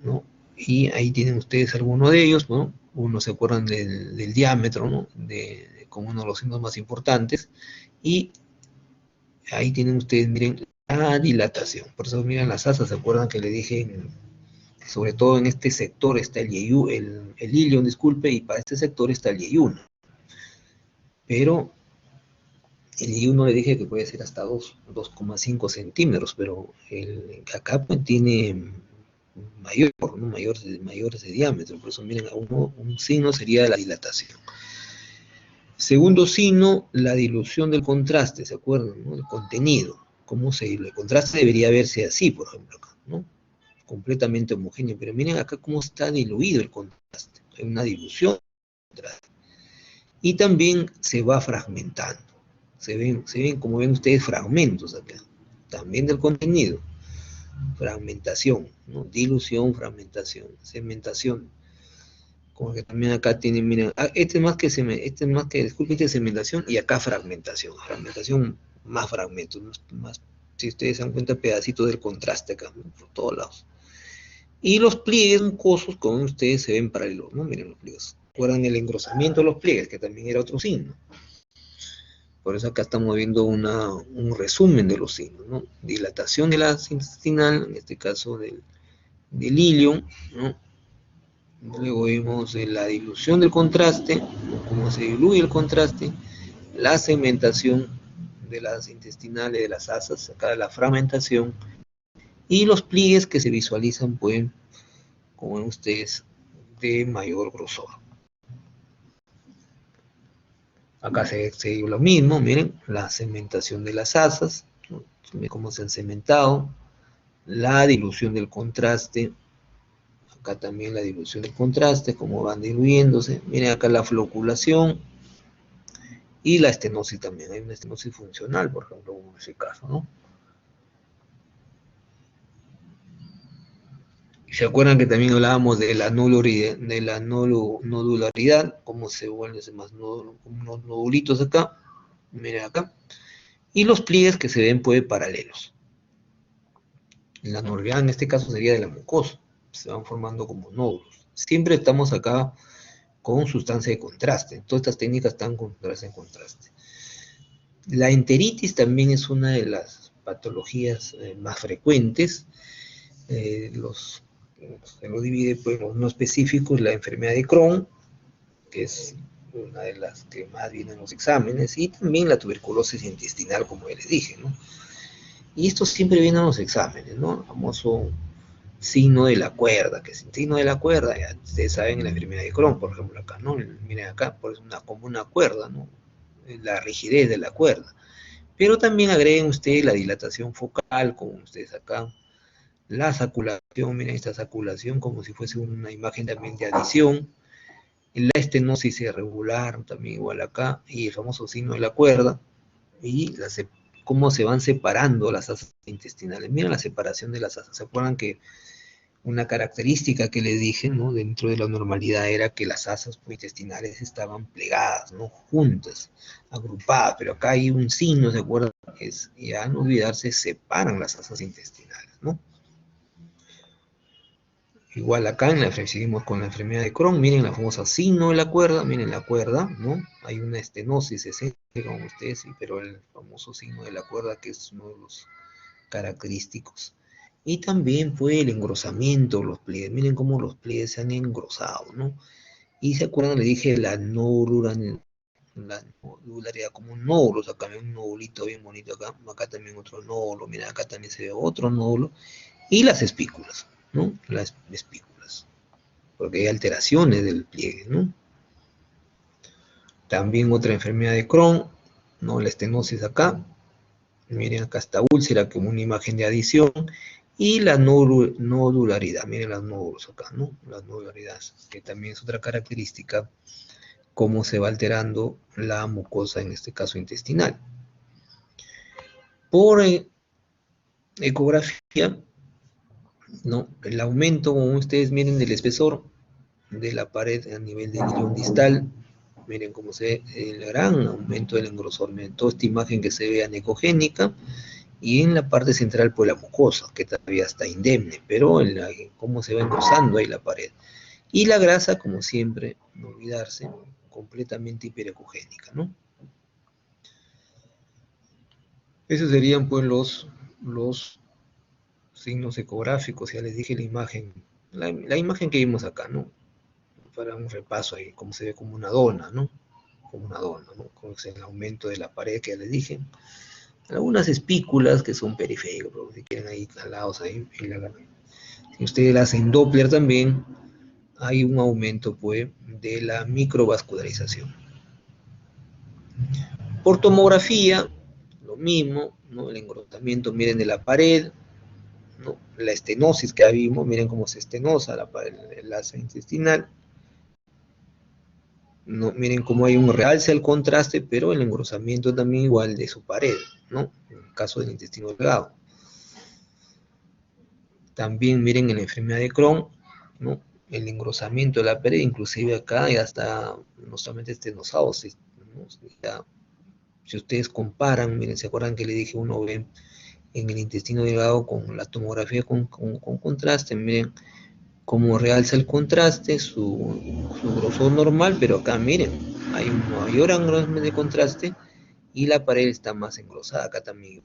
¿No? Y ahí tienen ustedes algunos de ellos, ¿no? Uno se acuerdan del diámetro, ¿no? Como uno de los signos más importantes. Y ahí tienen ustedes, miren, la dilatación. Por eso miren las asas, ¿se acuerdan que le dije? Sobre todo en este sector está el ilion, disculpe, y para este sector está el yeyuno. Pero el yeyuno le dije que puede ser hasta 2,5 centímetros, pero acá pues, tiene mayor, ¿no? mayores de diámetro. Por eso miren, un signo sería la dilatación. Segundo signo, la dilución del contraste, ¿se acuerdan? ¿No? El contenido. El contraste debería verse así, por ejemplo, acá, ¿no? Completamente homogéneo, pero miren acá cómo está diluido el contraste. Hay una dilución. Y también se va fragmentando. Se ven, como ven ustedes, fragmentos acá. También del contenido. Fragmentación, ¿no? Dilución, fragmentación, segmentación. Como que también acá tienen, miren, este es más que, disculpen, este es segmentación y acá fragmentación. Fragmentación, más fragmentos, más, si ustedes se dan cuenta, pedacitos del contraste acá, ¿no? Por todos lados. Y los pliegues mucosos, como ustedes se ven paralelos, ¿no? Miren los pliegues. ¿Recuerdan el engrosamiento de los pliegues, que también era otro signo? Por eso acá estamos viendo un resumen de los signos, ¿no? Dilatación de la intestinal, en este caso del ilion, ¿no? Luego vimos la dilución del contraste, cómo se diluye el contraste, la segmentación de las intestinales, de las asas, acá la fragmentación, y los pliegues que se visualizan, pues, como ven ustedes, de mayor grosor. Acá se dio lo mismo, miren, la segmentación de las asas, ¿no? Cómo se han segmentado, la dilución del contraste, acá también la dilución del contraste, cómo van diluyéndose, miren acá la floculación y la estenosis también, hay una estenosis funcional, por ejemplo, en ese caso, ¿no? ¿Se acuerdan que también hablábamos de la nodularidad, cómo se vuelven más unos nodulitos acá, miren acá, y los pliegues que se ven pues paralelos. La nodularidad en este caso sería de la mucosa, se van formando como nódulos. Siempre estamos acá con sustancia de contraste, todas estas técnicas están en contraste. La enteritis también es una de las patologías más frecuentes. Se lo divide pues, los no específicos, la enfermedad de Crohn, que es una de las que más vienen en los exámenes, y también la tuberculosis intestinal, como ya les dije, ¿no? Y esto siempre viene en los exámenes, ¿no? El famoso signo de la cuerda, que es el signo de la cuerda, ya ustedes saben, en la enfermedad de Crohn, por ejemplo, acá, ¿no? Miren acá, pues como una cuerda, ¿no? La rigidez de la cuerda. Pero también agreguen ustedes la dilatación focal, como ustedes acá, la saculación, miren esta saculación como si fuese una imagen también de adición, la estenosis irregular, también igual acá, y el famoso signo de la cuerda, y cómo se van separando las asas intestinales. Miren la separación de las asas. ¿Se acuerdan que una característica que les dije, ¿no? Dentro de la normalidad era que las asas intestinales estaban plegadas, ¿no? Juntas, agrupadas, pero acá hay un signo, ¿se acuerdan? Es, ya no olvidarse, separan las asas intestinales, ¿no? Igual acá seguimos con la enfermedad de Crohn, miren la famosa signo de la cuerda, miren la cuerda, ¿no? Hay una estenosis escénica, como ustedes, pero el famoso signo de la cuerda, que es uno de los característicos. Y también fue el engrosamiento, los pliegues, miren cómo los pliegues se han engrosado, ¿no? Y se acuerdan, le dije la nodularidad como un nódulo, acá hay un nódulito bien bonito acá también otro nódulo, mira acá también se ve otro nódulo, y las espículas, ¿no? Las espículas, porque hay alteraciones del pliegue, ¿no? También otra enfermedad de Crohn, ¿no? La estenosis acá, miren acá está úlcera como una imagen de adición, y la nodularidad, miren los nódulos acá, ¿no? Las nodularidades, que también es otra característica, cómo se va alterando la mucosa, en este caso intestinal. Por ecografía, ¿no? El aumento, como ustedes miren, del espesor de la pared a nivel del ilion distal, miren cómo se ve el gran aumento del engrosamiento, toda esta imagen que se ve anecogénica, y en la parte central pues la mucosa, que todavía está indemne, pero cómo se va engrosando ahí la pared. Y la grasa, como siempre, no olvidarse, completamente hiperecogénica, ¿no? Esos serían pues los los signos ecográficos, ya les dije la imagen que vimos acá, ¿no? Para un repaso ahí, como se ve como una dona, ¿no? Como una dona, ¿no? Con el aumento de la pared que ya les dije. Algunas espículas que son periféricas, pero si quieren ahí jalados ahí, si ustedes la hacen Doppler también, hay un aumento pues de la microvascularización. Por tomografía, lo mismo, ¿no? El engrosamiento, miren, de la pared, ¿no? La estenosis que vimos, miren cómo se estenosa el asa intestinal, ¿no? Miren cómo hay un realce al contraste, pero el engrosamiento también igual de su pared, ¿no? En el caso del intestino delgado. También miren en la enfermedad de Crohn, ¿no? El engrosamiento de la pared, inclusive acá ya está no solamente estenosado, ¿no? Ya, si ustedes comparan, miren, ¿se acuerdan que le dije uno ve en el intestino delgado con la tomografía con contraste? Miren cómo realza el contraste, su grosor normal, pero acá miren, hay un mayor engrosamiento de contraste y la pared está más engrosada, acá también,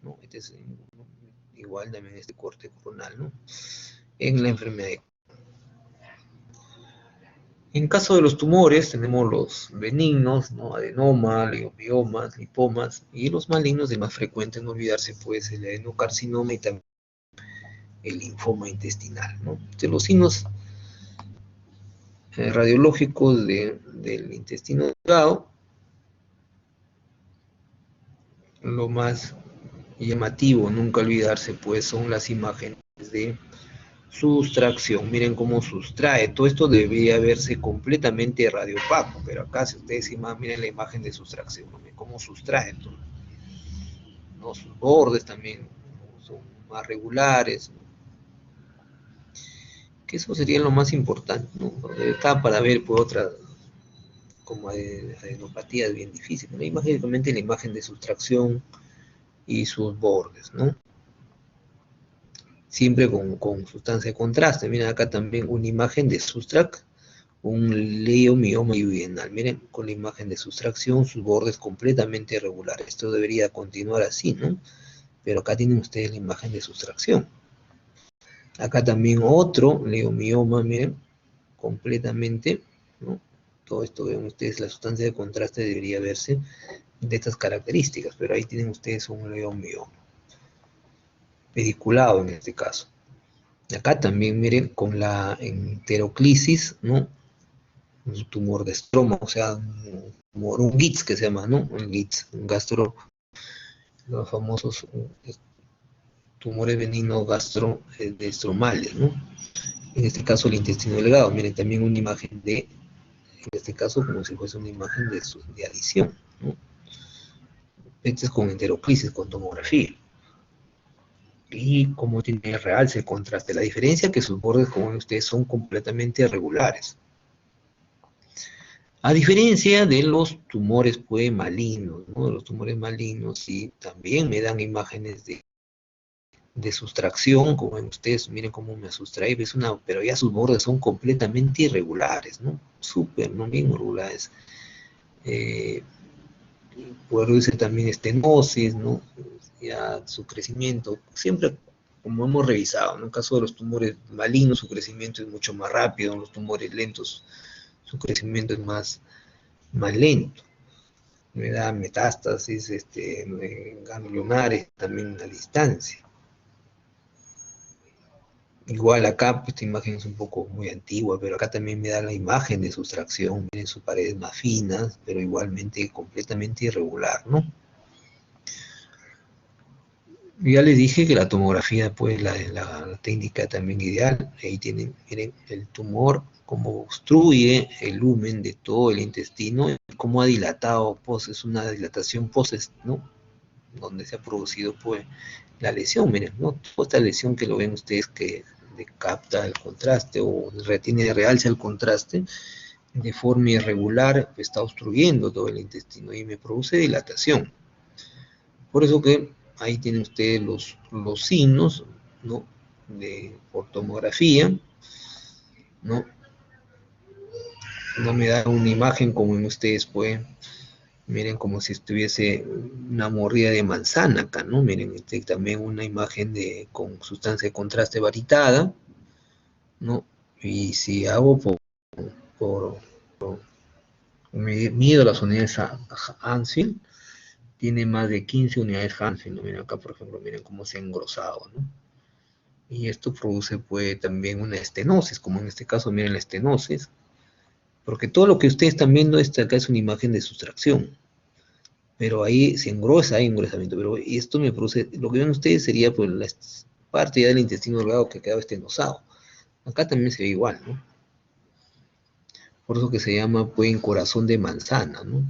¿no? Este es igual también este corte coronal, ¿no? En la enfermedad de... En caso de los tumores, tenemos los benignos, ¿no? Adenoma, leomiomas, lipomas, y los malignos, de más frecuente no olvidarse, pues, el adenocarcinoma y también el linfoma intestinal, ¿no? De los signos radiológicos del intestino delgado, lo más llamativo, nunca olvidarse, pues, son las imágenes de sustracción. Miren cómo sustrae. Todo esto debería verse completamente radiopaco, pero acá, si ustedes miren la imagen de sustracción, ¿no? Miren cómo sustrae todo, ¿no? Sus bordes también son más regulares, ¿no? Que eso sería lo más importante, ¿no? Acá para ver por otras, como adenopatía es bien difícil, ¿no? Imagínate la imagen de sustracción y sus bordes, ¿no? Siempre con sustancia de contraste. Miren acá también una imagen de sustrac, un leiomioma duodenal. Miren, con la imagen de sustracción, sus bordes completamente irregulares. Esto debería continuar así, ¿no? Pero acá tienen ustedes la imagen de sustracción. Acá también otro leiomioma, miren, completamente, ¿no? Todo esto ven ustedes, la sustancia de contraste debería verse de estas características, pero ahí tienen ustedes un leiomioma, pediculado en este caso. Acá también, miren, con la enteroclisis, ¿no? Un tumor de estroma, o sea, un GITS que se llama, ¿no? Un GITS, un gastro, los famosos tumores benignos gastroestromales, ¿no? En este caso el intestino delgado, miren también una imagen en este caso como si fuese una imagen de adición, ¿no? Este es con enteroclisis, con tomografía. Y como tiene realce el contraste, la diferencia es que sus bordes, como ven ustedes, son completamente irregulares. A diferencia de los tumores pues, malignos, ¿no? Los tumores malignos sí también me dan imágenes de sustracción, como ven ustedes, miren cómo me sustrae, pero ya sus bordes son completamente irregulares, ¿no? Súper, ¿no? Bien irregulares. Puedo decir también estenosis, ¿no? Ya su crecimiento, siempre como hemos revisado, ¿no? En el caso de los tumores malignos, su crecimiento es mucho más rápido, en los tumores lentos, su crecimiento es más lento. Me da metástasis, ganglionares, también a distancia. Igual acá, pues esta imagen es un poco muy antigua, pero acá también me da la imagen de sustracción, miren sus paredes más finas, pero igualmente completamente irregular, ¿no? Ya les dije que la tomografía, pues la técnica también ideal, ahí tienen, miren, el tumor, cómo obstruye el lumen de todo el intestino, cómo ha dilatado, pues es una dilatación post, ¿no? Donde se ha producido, pues, la lesión, miren, ¿no? Toda esta lesión que lo ven ustedes que capta el contraste o retiene, realza el contraste, de forma irregular, pues, está obstruyendo todo el intestino y me produce dilatación. Por eso que ahí tienen ustedes los signos, ¿no? Por tomografía, ¿no? No me da una imagen como en ustedes pueden Miren como si estuviese una mordida de manzana acá, ¿no? Miren, también una imagen con sustancia de contraste varitada, ¿no? Y si hago por mido las unidades Hanfield, tiene más de 15 unidades Hanfield, ¿no? Miren acá, por ejemplo, miren cómo se ha engrosado, ¿no? Y esto produce pues también una estenosis, como en este caso, miren la estenosis, porque todo lo que ustedes están viendo acá es una imagen de sustracción, pero ahí se engrosa, hay engrosamiento, pero esto me produce, lo que ven ustedes sería pues la parte ya del intestino delgado que quedaba estenosado. Acá también se ve igual, ¿no? Por eso que se llama pues en corazón de manzana, ¿no?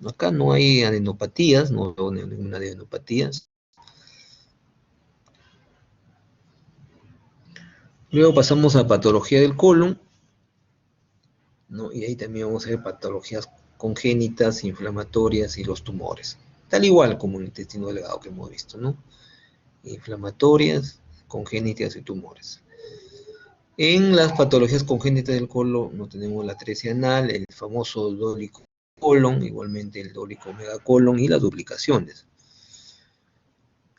Acá no hay adenopatías, no veo ninguna adenopatía. Luego pasamos a patología del colon, ¿no? Y ahí también vamos a ver patologías congénitas, inflamatorias y los tumores. Tal igual como el intestino delgado que hemos visto, ¿no? Inflamatorias, congénitas y tumores. En las patologías congénitas del colon no tenemos la atresia anal, el famoso dólico colon, igualmente el dólico megacolon y las duplicaciones.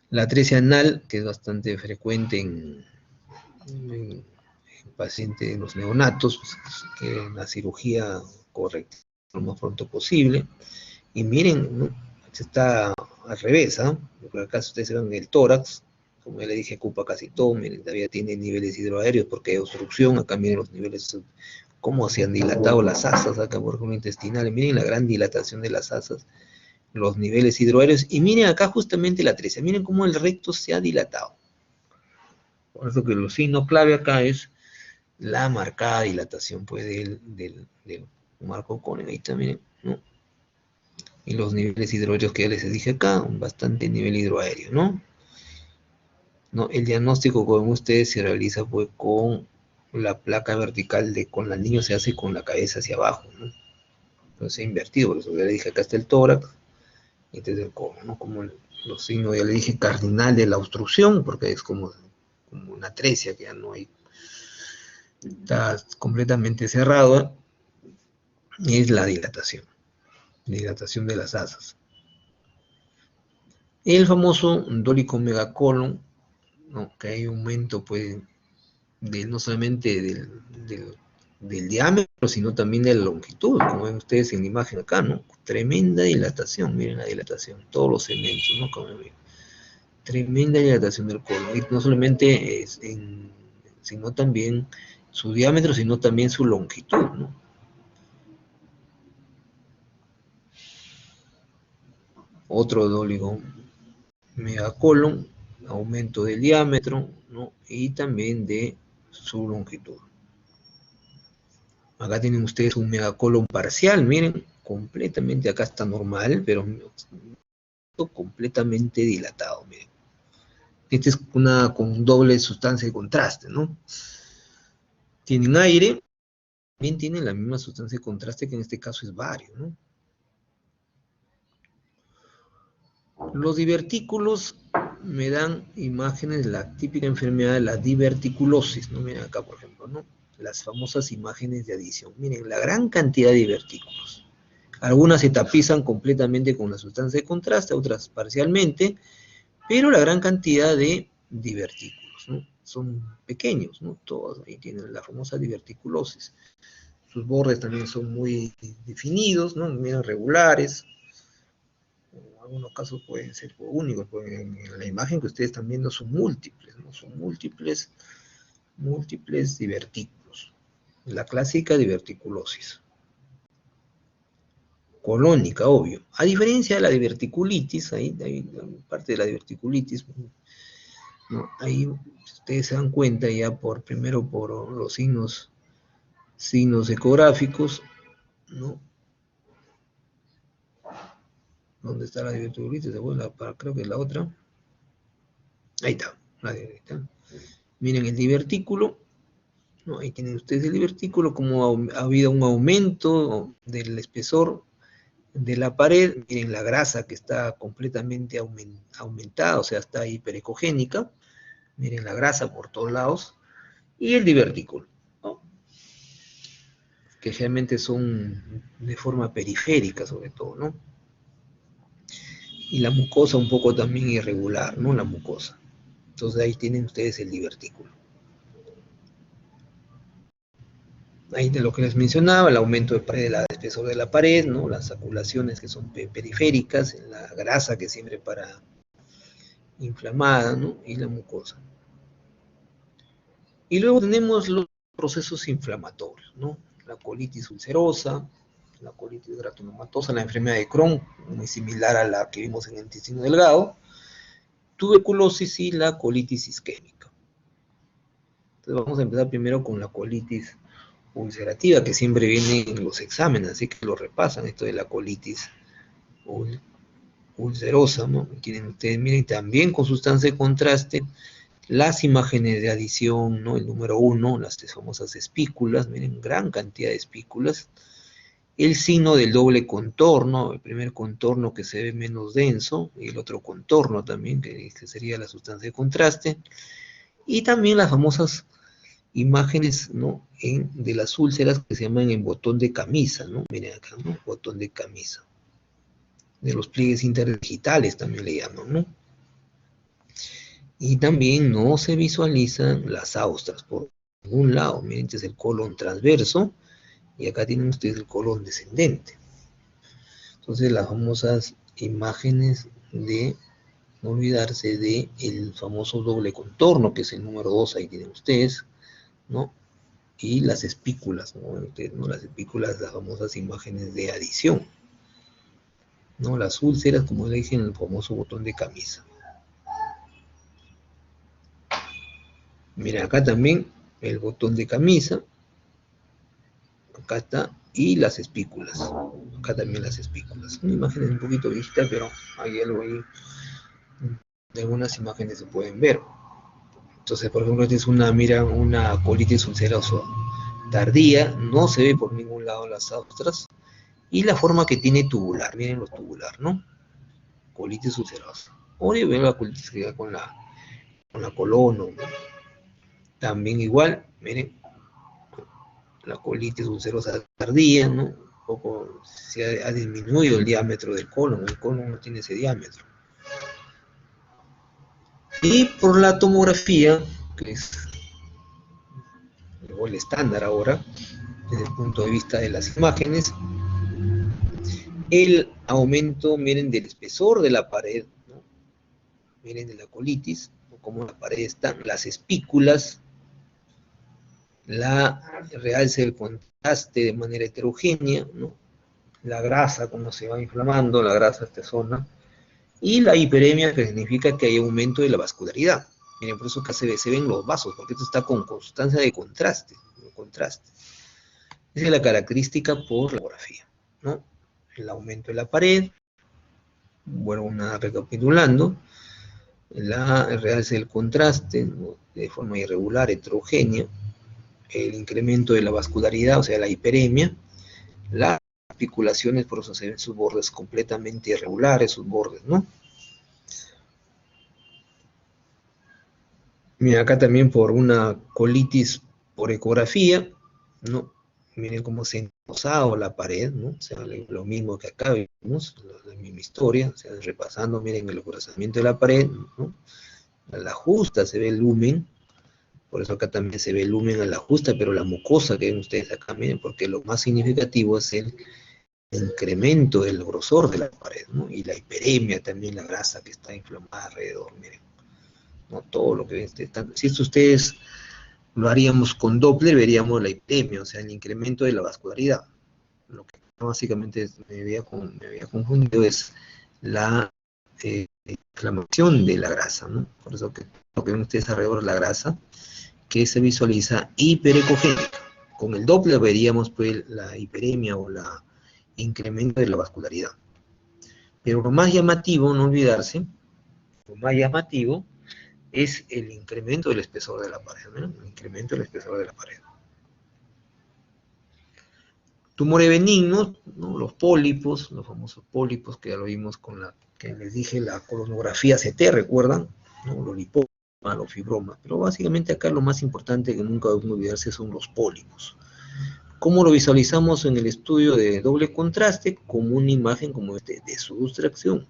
La atresia anal, que es bastante frecuente en pacientes, en los neonatos, pues, que la cirugía correcta lo más pronto posible. Y miren, ¿no? Está al revés, ¿ah? Por acá ustedes ven el tórax, como ya le dije, ocupa casi todo, miren, todavía tiene niveles hidroaéreos porque hay obstrucción, acá miren los niveles, cómo se han dilatado las asas, acá por ejemplo intestinales, miren la gran dilatación de las asas, los niveles hidroaéreos, y miren acá justamente la atresia, miren cómo el recto se ha dilatado. Por eso que el signo clave acá es la marcada dilatación pues, del marco cónico, ahí también, ¿no? Y los niveles hidroaéreos que ya les dije acá, un bastante nivel hidroaéreo, ¿no? ¿No? El diagnóstico, como ustedes, se realiza pues con la placa vertical con el niño se hace con la cabeza hacia abajo, ¿no? Entonces invertido, por eso ya le dije acá está el tórax, y este es el colon, ¿no? Como los signos, ya le dije, cardinal de la obstrucción, porque es como una atresia que ya no hay, está completamente cerrado, es la dilatación de las asas. El famoso dólico megacolon, ¿no? Que hay aumento pues, no solamente del diámetro, sino también de la longitud, como ven ustedes en la imagen acá, ¿no? Tremenda dilatación, miren la dilatación, todos los segmentos, ¿no? Como ven, tremenda dilatación del colon, y no solamente sino también su diámetro, sino también su longitud, ¿no? Otro dólico megacolon, aumento del diámetro, ¿no? Y también de su longitud. Acá tienen ustedes un megacolon parcial, miren, completamente, acá está normal, pero completamente dilatado, miren. Esta es una con doble sustancia de contraste, ¿no? Tienen aire, también tienen la misma sustancia de contraste que en este caso es bario, ¿no? Los divertículos me dan imágenes de la típica enfermedad de la diverticulosis, ¿no? Miren acá, por ejemplo, ¿no? Las famosas imágenes de adición. Miren, la gran cantidad de divertículos. Algunas se tapizan completamente con la sustancia de contraste, otras parcialmente, pero la gran cantidad de divertículos, ¿no? Son pequeños, ¿no? Todos ahí tienen la famosa diverticulosis. Sus bordes también son muy definidos, ¿no? Miren, regulares. En algunos casos pueden ser únicos, en la imagen que ustedes están viendo son múltiples, ¿no? Son múltiples divertículos. La clásica diverticulosis. Colónica, obvio. A diferencia de la diverticulitis, ahí parte de la diverticulitis, ¿no? Ahí ustedes se dan cuenta ya primero por los signos ecográficos, ¿no? ¿Dónde está la diverticulitis? Creo que es la otra. Ahí está, ahí está. Miren el divertículo, ¿no? Ahí tienen ustedes el divertículo, como ha habido un aumento del espesor de la pared. Miren la grasa que está completamente aumentada, o sea, está hiperecogénica. Miren la grasa por todos lados. Y el divertículo, ¿no? Que generalmente son de forma periférica sobre todo, ¿no? Y la mucosa un poco también irregular, ¿no? La mucosa. Entonces ahí tienen ustedes el divertículo. Ahí de lo que les mencionaba, el aumento de pared, del espesor de la pared, ¿no? Las saculaciones que son periféricas, la grasa que siempre para inflamada, ¿no? Y la mucosa. Y luego tenemos los procesos inflamatorios, ¿no? La colitis ulcerosa, la colitis granulomatosa, la enfermedad de Crohn, muy similar a la que vimos en el intestino delgado, tuberculosis y la colitis isquémica. Entonces vamos a empezar primero con la colitis ulcerativa, que siempre viene en los exámenes, así que lo repasan, esto de la colitis ulcerosa, ¿no? Tienen ustedes, miren, también con sustancia de contraste, las imágenes de adición, ¿no? El número 1, las famosas espículas, miren, gran cantidad de espículas. El signo del doble contorno, el primer contorno que se ve menos denso, y el otro contorno también, que sería la sustancia de contraste. Y también las famosas imágenes, ¿no? De las úlceras que se llaman en botón de camisa, ¿no? Miren acá, ¿no? Botón de camisa. De los pliegues interdigitales también le llaman, ¿no? Y también no se visualizan las austras por ningún lado. Miren, este es el colon transverso y acá tienen ustedes el colon descendente. Entonces las famosas imágenes de, no olvidarse de el famoso doble contorno, que es el número 2, ahí tienen ustedes, ¿no? Y las espículas, ¿no? ¿no? Las espículas, las famosas imágenes de adición, ¿no? Las úlceras, como le dije, en el famoso botón de camisa. Miren, acá también el botón de camisa, acá está, y las espículas, acá también las espículas. Una imagen un poquito vista, pero hay algo ahí, de algunas imágenes se pueden ver. Entonces, por ejemplo, esta es una colitis ulcerosa tardía, no se ve por ningún lado las austras, y la forma que tiene tubular, miren lo tubular, ¿no? Colitis ulcerosa. O de ver la colitis que da con la colon, ¿no? También igual, miren, la colitis ulcerosa tardía, ¿no? Un poco se ha disminuido el diámetro del el colon no tiene ese diámetro. Y por la tomografía, que es el estándar ahora, desde el punto de vista de las imágenes, el aumento, miren, del espesor de la pared, ¿no? Miren, de la colitis, como la pared está, las espículas, la realce del contraste de manera heterogénea, ¿no? La grasa, cómo se va inflamando, la grasa de esta zona, y la hiperemia, que significa que hay aumento de la vascularidad. Miren, por eso que se ven los vasos, porque esto está con constancia de contraste. Esa es la característica por la tomografía, ¿no? El aumento de la pared, vuelvo recapitulando, el realce del contraste, ¿no? De forma irregular, heterogénea, el incremento de la vascularidad, o sea, la hiperemia, las articulaciones, por eso se ven sus bordes completamente irregulares, sus bordes, ¿no? Mira, acá también por una colitis por ecografía, ¿no? Miren cómo se ha engrosado la pared, ¿no? O sea, lo mismo que acá vimos, la misma historia, o sea, repasando, miren el engrosamiento de la pared, ¿no? A la justa se ve el lumen, por eso acá también se ve el lumen a la justa, pero la mucosa que ven ustedes acá, miren, porque lo más significativo es el incremento del grosor de la pared, ¿no? Y la hiperemia también, la grasa que está inflamada alrededor, miren, ¿no? Todo lo que ven ustedes. Si esto ustedes lo haríamos con Doppler, veríamos la hiperemia, o sea, el incremento de la vascularidad. Lo que básicamente me había confundido es la inflamación de la grasa, ¿no? Por eso que lo que ven ustedes alrededor de la grasa, que se visualiza hiperecogénica. Con el Doppler veríamos pues la hiperemia o la incremento de la vascularidad. Pero lo más llamativo, no olvidarse, lo más llamativo es el incremento del espesor de la pared, ¿no? El incremento del espesor de la pared. Tumores benignos, ¿no? Los pólipos, los famosos pólipos que ya lo vimos con la que les dije, la colonografía CT, ¿recuerdan? ¿No? Los lipomas, los fibromas. Pero básicamente acá lo más importante que nunca debemos olvidarse son los pólipos. ¿Cómo lo visualizamos en el estudio de doble contraste? Como una imagen como este de sustracción.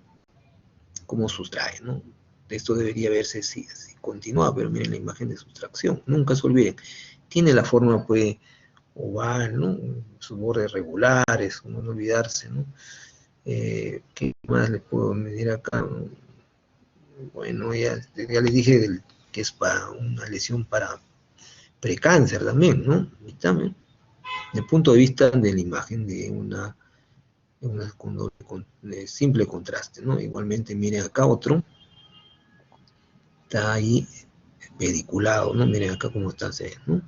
cómo sustrae, ¿no? Esto debería verse si continúa, pero miren la imagen de sustracción. Nunca se olviden. Tiene la forma, pues, oval, ¿no? Sus bordes regulares, no olvidarse, ¿no? ¿Qué más les puedo medir acá? Bueno, ya les dije que es para una lesión para precáncer también, ¿no? Y también, desde el punto de vista de la imagen de una de simple contraste, ¿no? Igualmente, miren acá otro, está ahí pediculado, ¿no? Miren acá cómo está, ¿no?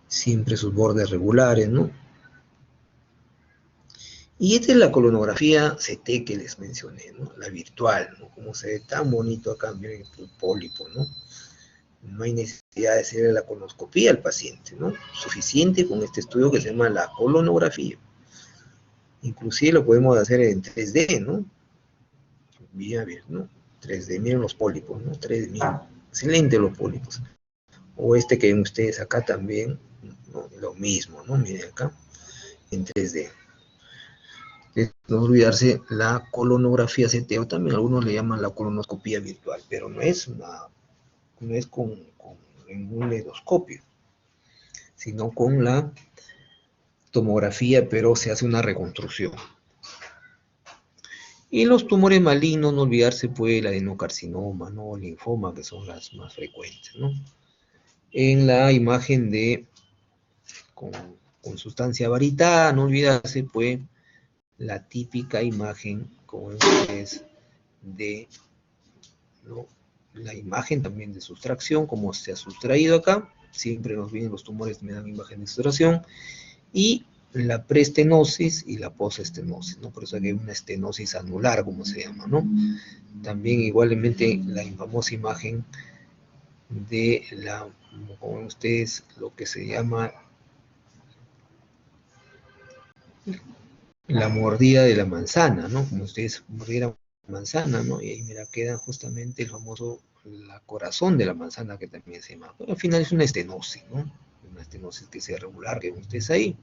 Siempre sus bordes regulares, ¿no? Y esta es la colonografía CT que les mencioné, ¿no? La virtual, ¿no? Como se ve tan bonito acá, miren el pólipo, ¿no? No hay necesidad de hacer la colonoscopía al paciente, ¿no? Suficiente con este estudio que se llama la colonografía. Inclusive lo podemos hacer en 3D, ¿no? Bien, bien, ¿no? 3D, miren los pólipos, ¿no? 3D, miren, excelente los pólipos. O este que ven ustedes acá también, ¿no? Lo mismo, ¿no? Miren acá, en 3D. No olvidarse la colonografía CT, o también algunos le llaman la colonoscopía virtual, pero no es con ningún endoscopio, sino con la tomografía, pero se hace una reconstrucción. Y los tumores malignos, no olvidarse pues el adenocarcinoma, ¿no? Linfoma, que son las más frecuentes, ¿no? En la imagen con sustancia varitada, no olvidarse pues la típica imagen, como es de, ¿no? La imagen también de sustracción, como se ha sustraído acá, siempre nos vienen los tumores, me dan imagen de sustracción, y la preestenosis y la posestenosis, ¿no? Por eso hay una estenosis anular, como se llama, ¿no? También igualmente la famosa imagen de como ven ustedes, lo que se llama la mordida de la manzana, ¿no? Como ustedes mordieran manzana, ¿no? Y ahí, mira, queda justamente el famoso, la corazón de la manzana, que también se llama. Pero al final es una estenosis, ¿no? Una estenosis que sea regular, que ven ustedes ahí.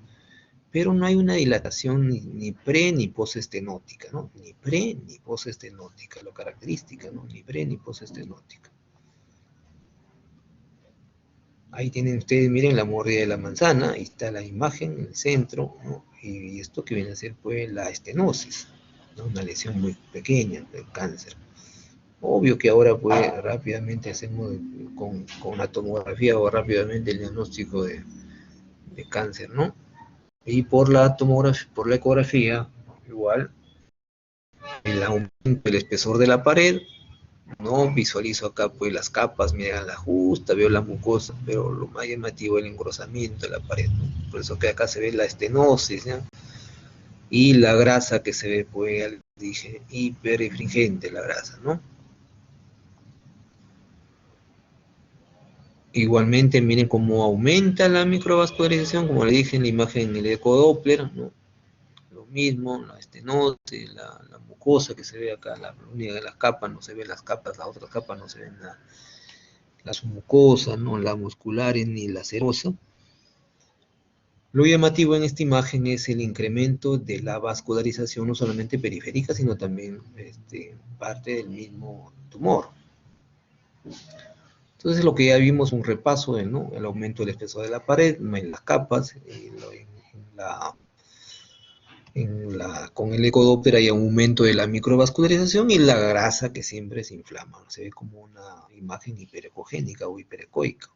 Pero no hay una dilatación ni pre ni postestenótica, ¿no? Ni pre ni postestenótica, lo característica, ¿no? Ni pre ni postestenótica. Ahí tienen ustedes, miren la mordida de la manzana, ahí está la imagen en el centro, ¿no? Y esto que viene a ser pues la estenosis, ¿no? Una lesión muy pequeña del cáncer. Obvio que ahora pues rápidamente hacemos con la tomografía o rápidamente el diagnóstico de cáncer, ¿no? Y por la tomografía, por la ecografía, igual, el aumento del espesor de la pared, no visualizo acá pues las capas, mira la justa, veo la mucosa, pero lo más llamativo es el engrosamiento de la pared, ¿no? Por eso que acá se ve la estenosis, ¿no? Y la grasa que se ve pues, dije, hiperefringente la grasa, ¿no? Igualmente miren cómo aumenta la microvascularización, como le dije en la imagen del ecodoppler, ¿no? Lo mismo, la estenosis, la mucosa que se ve acá, la única de las capas, no se ven las capas, las otras capas no se ven las mucosas, ¿no? La musculares ni la serosa. Lo llamativo en esta imagen es el incremento de la vascularización, no solamente periférica, sino también parte del mismo tumor. Entonces, lo que ya vimos, un repaso, ¿no? El aumento del espesor de la pared, en las capas, con el ecodoppler hay un aumento de la microvascularización y la grasa que siempre se inflama, ¿no? Se ve como una imagen hiperecogénica o hiperecoica.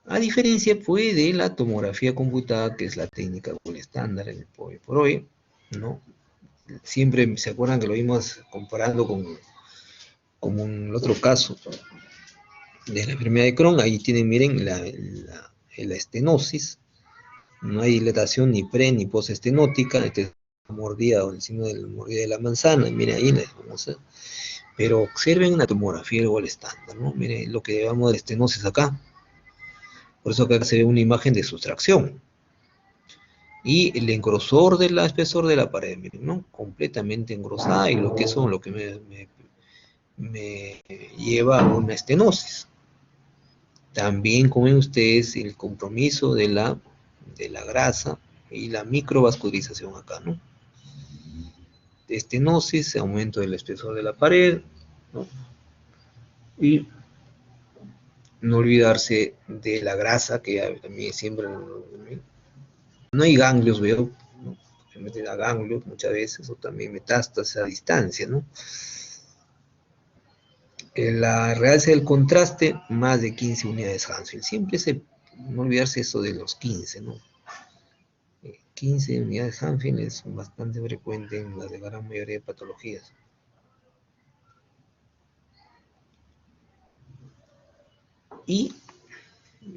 A diferencia pues, de la tomografía computada, que es la técnica estándar hoy por hoy, ¿no? Siempre se acuerdan que lo vimos comparando con el otro caso de la enfermedad de Crohn. Ahí tienen, miren, la estenosis. No hay dilatación ni pre ni postestenótica. Esta es la mordida o el signo de la mordida de la manzana. Miren ahí la famosa. Pero observen la tomografía igual estándar, ¿no? Miren lo que llamamos de estenosis acá. Por eso acá se ve una imagen de sustracción. Y el engrosor del espesor de la pared, miren, ¿no? Completamente engrosada, y lo que eso, lo que me lleva a una estenosis. También, como ven ustedes, el compromiso de la grasa y la microvascularización acá, ¿no? estenosis, aumento del espesor de la pared, ¿no? Y no olvidarse de la grasa, que ya también siempre no hay ganglios, veo, ¿no? Se meten a ganglios muchas veces, o también metástasis a distancia, ¿no? La realce del contraste, más de 15 unidades Hansfield. Siempre no olvidarse eso de los 15, ¿no? 15 unidades Hansfield es bastante frecuente en la gran mayoría de patologías. Y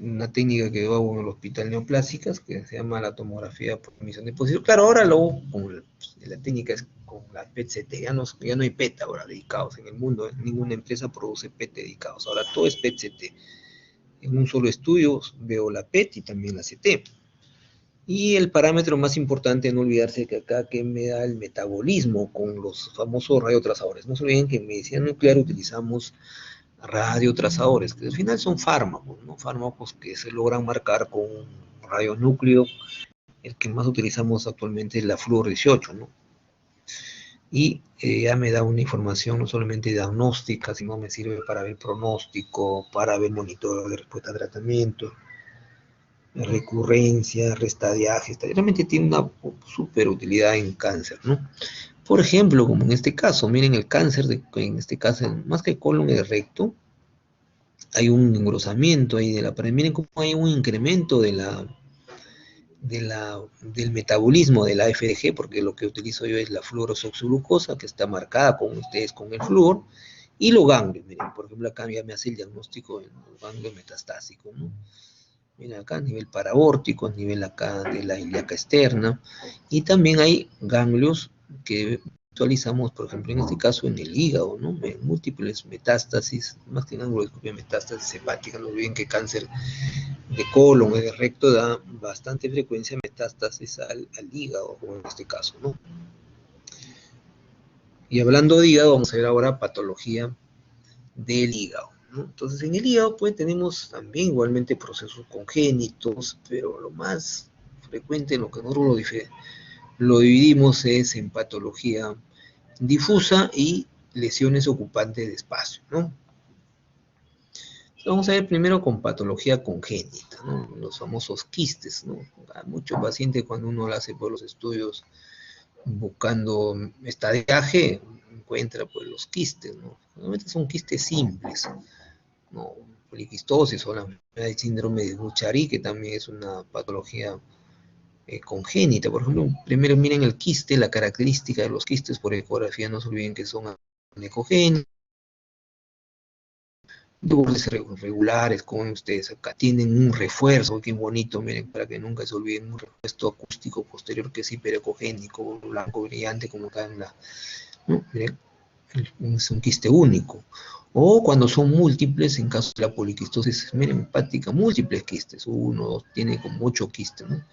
una técnica que hago en el hospital neoplásicas, que se llama la tomografía por emisión de posición. Claro, ahora luego la técnica es con la PET-CT, ya no hay PET ahora dedicados en el mundo, ninguna empresa produce PET dedicados, ahora todo es PET-CT. En un solo estudio veo la PET y también la CT. Y el parámetro más importante, no olvidarse que acá que me da el metabolismo con los famosos radiotrazadores. No se olviden que en medicina nuclear utilizamos radiotrazadores, que al final son fármacos, ¿no? Fármacos que se logran marcar con un radionúcleo. El que más utilizamos actualmente es la fluor 18, ¿no? Y ya me da una información no solamente diagnóstica, sino me sirve para ver pronóstico, para ver monitoreo de respuesta a tratamiento, recurrencia, restadiaje. Realmente tiene una súper utilidad en cáncer, ¿no? Por ejemplo, como en este caso, miren el cáncer, en este caso, más que colon y recto, hay un engrosamiento ahí de la pared. Miren cómo hay un incremento del metabolismo de la FDG, porque lo que utilizo yo es la fluorosoxglucosa, que está marcada con ustedes con el flúor, y los ganglios. Miren, por ejemplo, acá ya me hace el diagnóstico del ganglio metastásico, ¿no? Miren acá a nivel parabórtico, a nivel acá de la ilíaca externa, y también hay ganglios que visualizamos, por ejemplo, en este caso en el hígado, ¿no? Múltiples metástasis, más que ganglioscopia, metástasis hepáticas. No olviden que cáncer de colon o de recto da bastante frecuencia metástasis al hígado, como en este caso, ¿no? Y hablando de hígado, vamos a ver ahora patología del hígado, ¿no? Entonces, en el hígado, pues, tenemos también igualmente procesos congénitos, pero lo más frecuente, lo que nosotros lo dividimos es en patología difusa y lesiones ocupantes de espacio, ¿no? Vamos a ver primero con patología congénita, ¿no? Los famosos quistes, ¿no? A muchos pacientes cuando uno lo hace por los estudios buscando estadiaje, encuentra pues los quistes, ¿no? Normalmente son quistes simples, ¿no? Poliquistosis o la enfermedad de síndrome de Bucharý, que también es una patología congénita. Por ejemplo, primero miren el quiste, la característica de los quistes por ecografía, no se olviden que son anecogénicos, dobles regulares, como ustedes acá tienen un refuerzo, qué bonito, miren, para que nunca se olviden, un refuerzo acústico posterior que es hiperecogénico, blanco brillante, como acá en la, ¿no? Miren, es un quiste único. O cuando son múltiples, en caso de la poliquistosis, miren, hepática, múltiples quistes, uno, dos, tiene como 8 quistes, ¿no?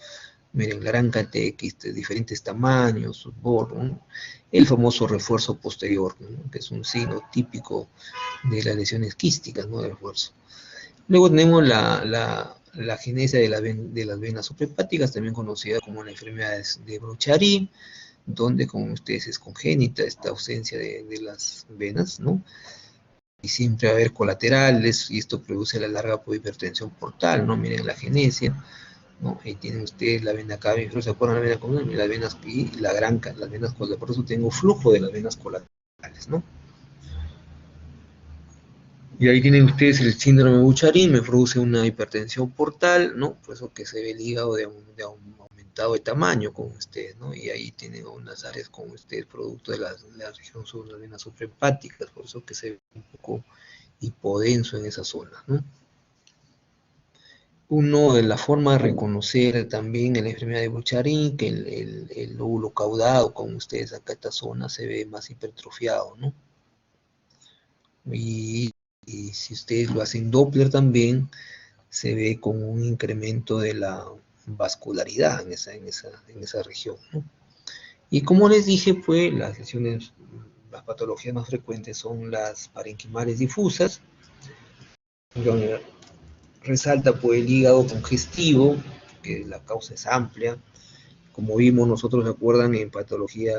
Miren, la gran cantidad de quistes, diferentes tamaños, ¿no? El famoso refuerzo posterior, ¿no? Que es un signo típico de las lesiones quísticas, ¿no? De refuerzo. Luego tenemos la genesia de las venas suprahepáticas, también conocida como la enfermedad de Bucharý, donde, como ustedes, es congénita esta ausencia de las venas, ¿no? Y siempre va a haber colaterales, y esto produce la larga hipertensión portal, ¿no? Miren la genesia, ¿no? Ahí tienen ustedes la vena cava, ¿se acuerdan la vena común? Las venas y las venas colaterales, por eso tengo flujo de las venas colaterales, ¿no? Y ahí tienen ustedes el síndrome de Bucharý, me produce una hipertensión portal, ¿no? Por eso que se ve el hígado de aumentado de tamaño con ustedes, ¿no? Y ahí tienen unas áreas con ustedes, producto de la región sobre las venas suprahepáticas, por eso que se ve un poco hipodenso en esa zona, ¿no? Uno de la forma de reconocer también en la enfermedad de Bucharý, que el lóbulo caudado, como ustedes acá esta zona, se ve más hipertrofiado, ¿no? Y si ustedes lo hacen Doppler también, se ve con un incremento de la vascularidad en esa región, ¿no? Y como les dije, pues las lesiones, las patologías más frecuentes son las parenquimales difusas, donde resalta pues el hígado congestivo, que la causa es amplia, como vimos nosotros, ¿se acuerdan? En patología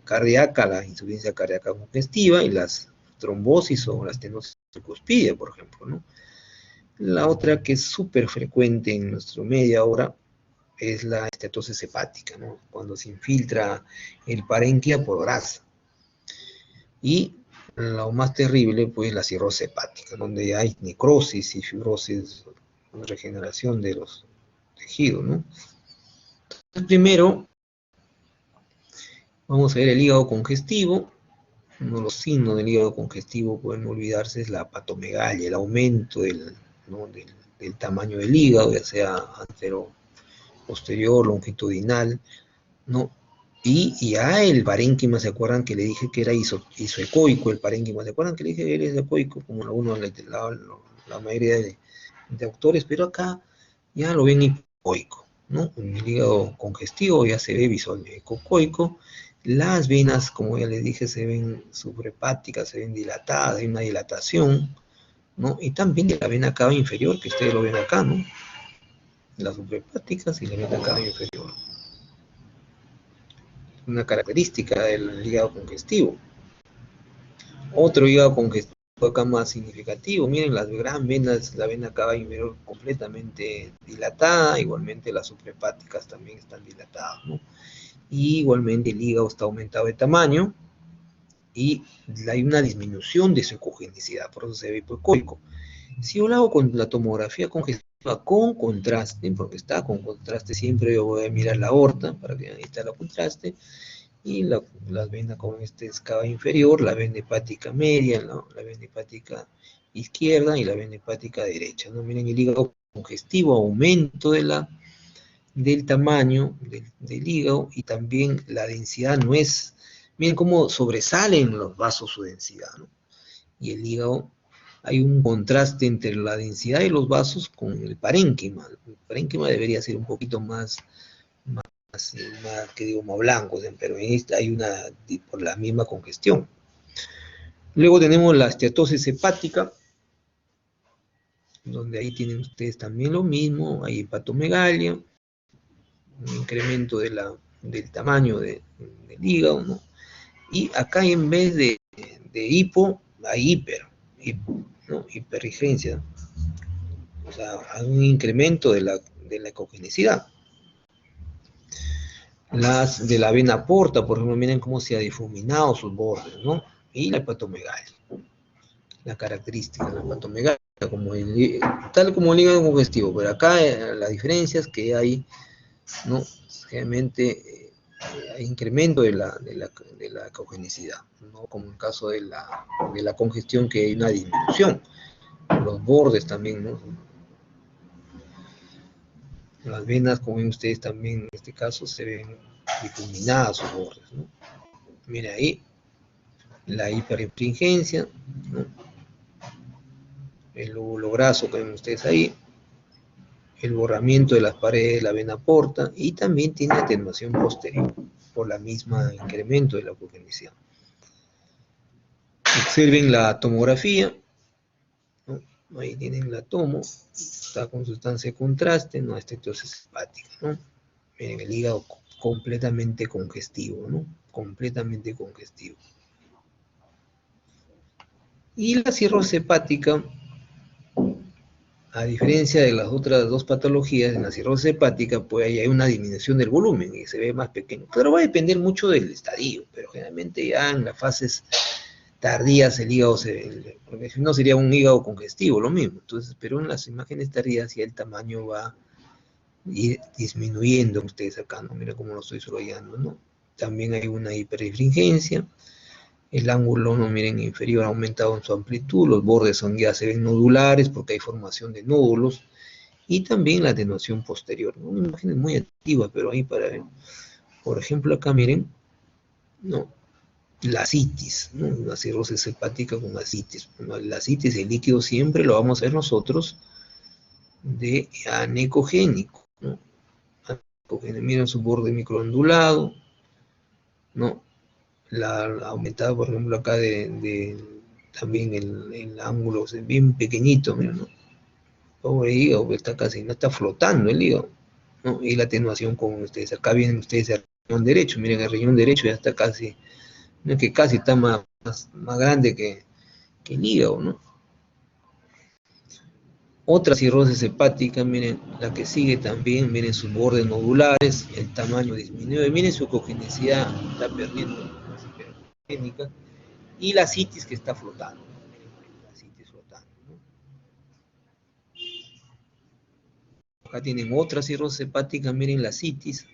cardíaca, la insuficiencia cardíaca congestiva y las trombosis o la estenosis cuspidea, por ejemplo, ¿no? La otra que es súper frecuente en nuestro medio ahora es la estetosis hepática, ¿no? Cuando se infiltra el parénquima por grasa. Y lo más terrible, pues, la cirrosis hepática, donde hay necrosis y fibrosis, regeneración de los tejidos, ¿no? Entonces, primero, vamos a ver el hígado congestivo. Uno de los signos del hígado congestivo, pueden olvidarse, es la hepatomegalia, el aumento ¿no? del tamaño del hígado, ya sea antero, posterior, longitudinal, ¿no? Y ya el parénquima, ¿se acuerdan que le dije que era isoecoico el parénquima? ¿Se acuerdan que le dije que era isoecoico? Como la mayoría de autores, pero acá ya lo ven hipocoico, ¿no? En el hígado congestivo ya se ve visualmente hipocoico. Las venas, como ya les dije, se ven subrepáticas, se ven dilatadas, hay una dilatación, ¿no? Y también la vena cava inferior, que ustedes lo ven acá, ¿no? Las subrepáticas y la vena cava inferior. Una característica del hígado congestivo. Otro hígado congestivo acá más significativo, miren las gran venas, la vena cava inferior completamente dilatada, igualmente las subrepáticas también están dilatadas, ¿no? Y igualmente el hígado está aumentado de tamaño y hay una disminución de su ecogenicidad, por eso se ve hipoecoico. Si yo lo hago con la tomografía congestiva con contraste, porque está con contraste, siempre yo voy a mirar la aorta para que ahí está el contraste, y las venas con este cava inferior, la vena hepática media, ¿no? La vena hepática izquierda y la vena hepática derecha, ¿no? Miren el hígado congestivo, aumento del tamaño del hígado, y también la densidad no es, miren cómo sobresalen los vasos su densidad, ¿no? Y el hígado, hay un contraste entre la densidad de los vasos con el parénquima. El parénquima debería ser un poquito más que digo, más blanco, pero en esta hay una, por la misma congestión. Luego tenemos la esteatosis hepática, donde ahí tienen ustedes también lo mismo, hay hepatomegalia, un incremento del tamaño del hígado, ¿no? Y acá en vez de hipo, hay ¿no? Hiperregencia, o sea, hay un incremento de la ecogenicidad. Las de la vena porta, por ejemplo, miren cómo se ha difuminado sus bordes, ¿no? Y la hepatomegalia, la característica de la hepatomegalia, tal como el hígado congestivo, pero acá la diferencia es que hay, ¿no? Realmente hay incremento de la ecogenicidad, ¿no? Como en el caso de la congestión, que hay una disminución. Los bordes también, ¿no? Las venas, como ven ustedes también, en este caso, se ven difuminadas sus bordes, ¿no? Miren ahí, la hiperinfringencia, ¿no? El lóbulo graso que ven ustedes ahí, el borramiento de las paredes de la vena porta, y también tiene atenuación posterior por la misma incremento de la ecogenicidad. Observen la tomografía, ¿no? Ahí tienen la tomo, está con sustancia de contraste, no estetosis hepática, ¿no? Miren el hígado completamente congestivo, ¿no? Completamente congestivo. Y la cirrosis hepática, a diferencia de las otras dos patologías, en la cirrosis hepática, pues ahí hay una disminución del volumen y se ve más pequeño. Pero va a depender mucho del estadio, pero generalmente ya en las fases tardías el hígado porque si no sería un hígado congestivo, lo mismo. Entonces, pero en las imágenes tardías ya el tamaño va a ir disminuyendo. Ustedes acá, ¿no? Mira cómo lo estoy subrayando, ¿no? También hay una hiperefringencia. El ángulo, no miren, inferior ha aumentado en su amplitud, los bordes ya se ven nodulares porque hay formación de nódulos, y también la atenuación posterior, ¿no? Una imagen muy antigua, pero ahí para ver. Por ejemplo, acá miren, ¿no? La citis, ¿no? Una cirrosis hepática con asitis. Bueno, la asitis, el líquido siempre lo vamos a ver nosotros de anecogénico, ¿no? Miren su borde microondulado, ¿no? La aumentada, por ejemplo, acá también el ángulo bien pequeñito, mira, ¿no? Pobre hígado, que está casi, no está flotando el hígado. ¿no? Y la atenuación con ustedes. Acá vienen ustedes al riñón derecho. Miren, el riñón derecho ya está casi, no es que casi está más grande que el hígado, ¿no? Otra cirrosis hepática, miren, la que sigue también, miren sus bordes nodulares, el tamaño disminuye, miren su ecogenicidad, está perdiendo su hipergénica, y la citis que está flotando, miren, la citis flotando, ¿no? Acá tienen otra cirrosis hepática, miren la citis,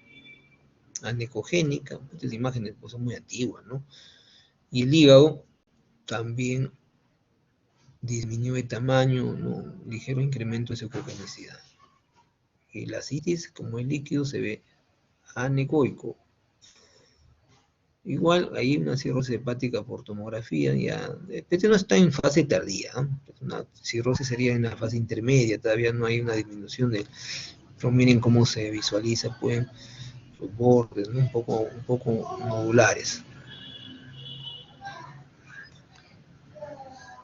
anecogénica, estas imágenes pues, son muy antiguas, ¿no? Y el hígado también disminuye tamaño, ¿no? Ligero incremento de su ecogenicidad. Y la citis, como el líquido, se ve anecoico. Igual hay una cirrosis hepática por tomografía, ya, este no está en fase tardía, ¿eh? Una cirrosis sería en la fase intermedia, todavía no hay una disminución de, pero miren cómo se visualiza, pues, sus bordes, ¿no? un poco nodulares.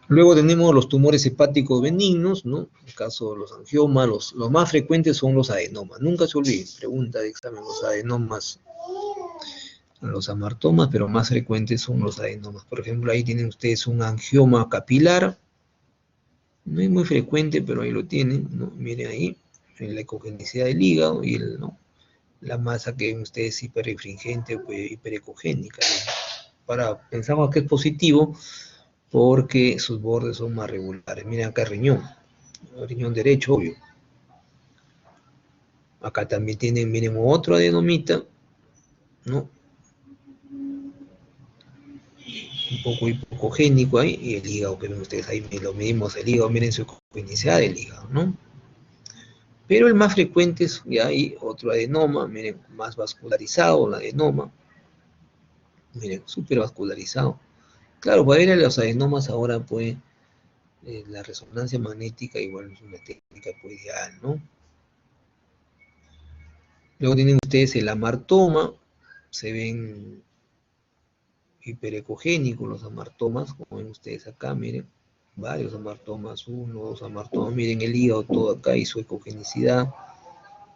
Luego tenemos los tumores hepáticos benignos, ¿no? En el caso de los angiomas, los más frecuentes son los adenomas. Nunca se olviden, pregunta de examen, los adenomas, los amartomas, pero más frecuentes son los adenomas. Por ejemplo, ahí tienen ustedes un angioma capilar, no es muy frecuente, pero ahí lo tienen, ¿no? Miren ahí, en la ecogenicidad del hígado y ¿no? La masa que ven ustedes hiperrefringente o hiperecogénica, ¿no? Pensamos que es positivo porque sus bordes son más regulares. Miren acá el riñón derecho, obvio. Acá también tienen, miren, otro adenomita, ¿no? Un poco hipocogénico ahí, y el hígado, que ven ustedes ahí, lo medimos el hígado, miren su ecogenicidad del hígado, ¿no? Pero el más frecuente es, ya hay otro adenoma, miren, más vascularizado, el adenoma, miren, súper vascularizado. Claro, para ver a los adenomas ahora, pues, la resonancia magnética igual es una técnica pues, ideal, ¿no? Luego tienen ustedes el amartoma, se ven hiperecogénicos los amartomas, como ven ustedes acá, miren, varios amartomas, uno, dos amartomas, miren el hígado todo acá y su ecogenicidad,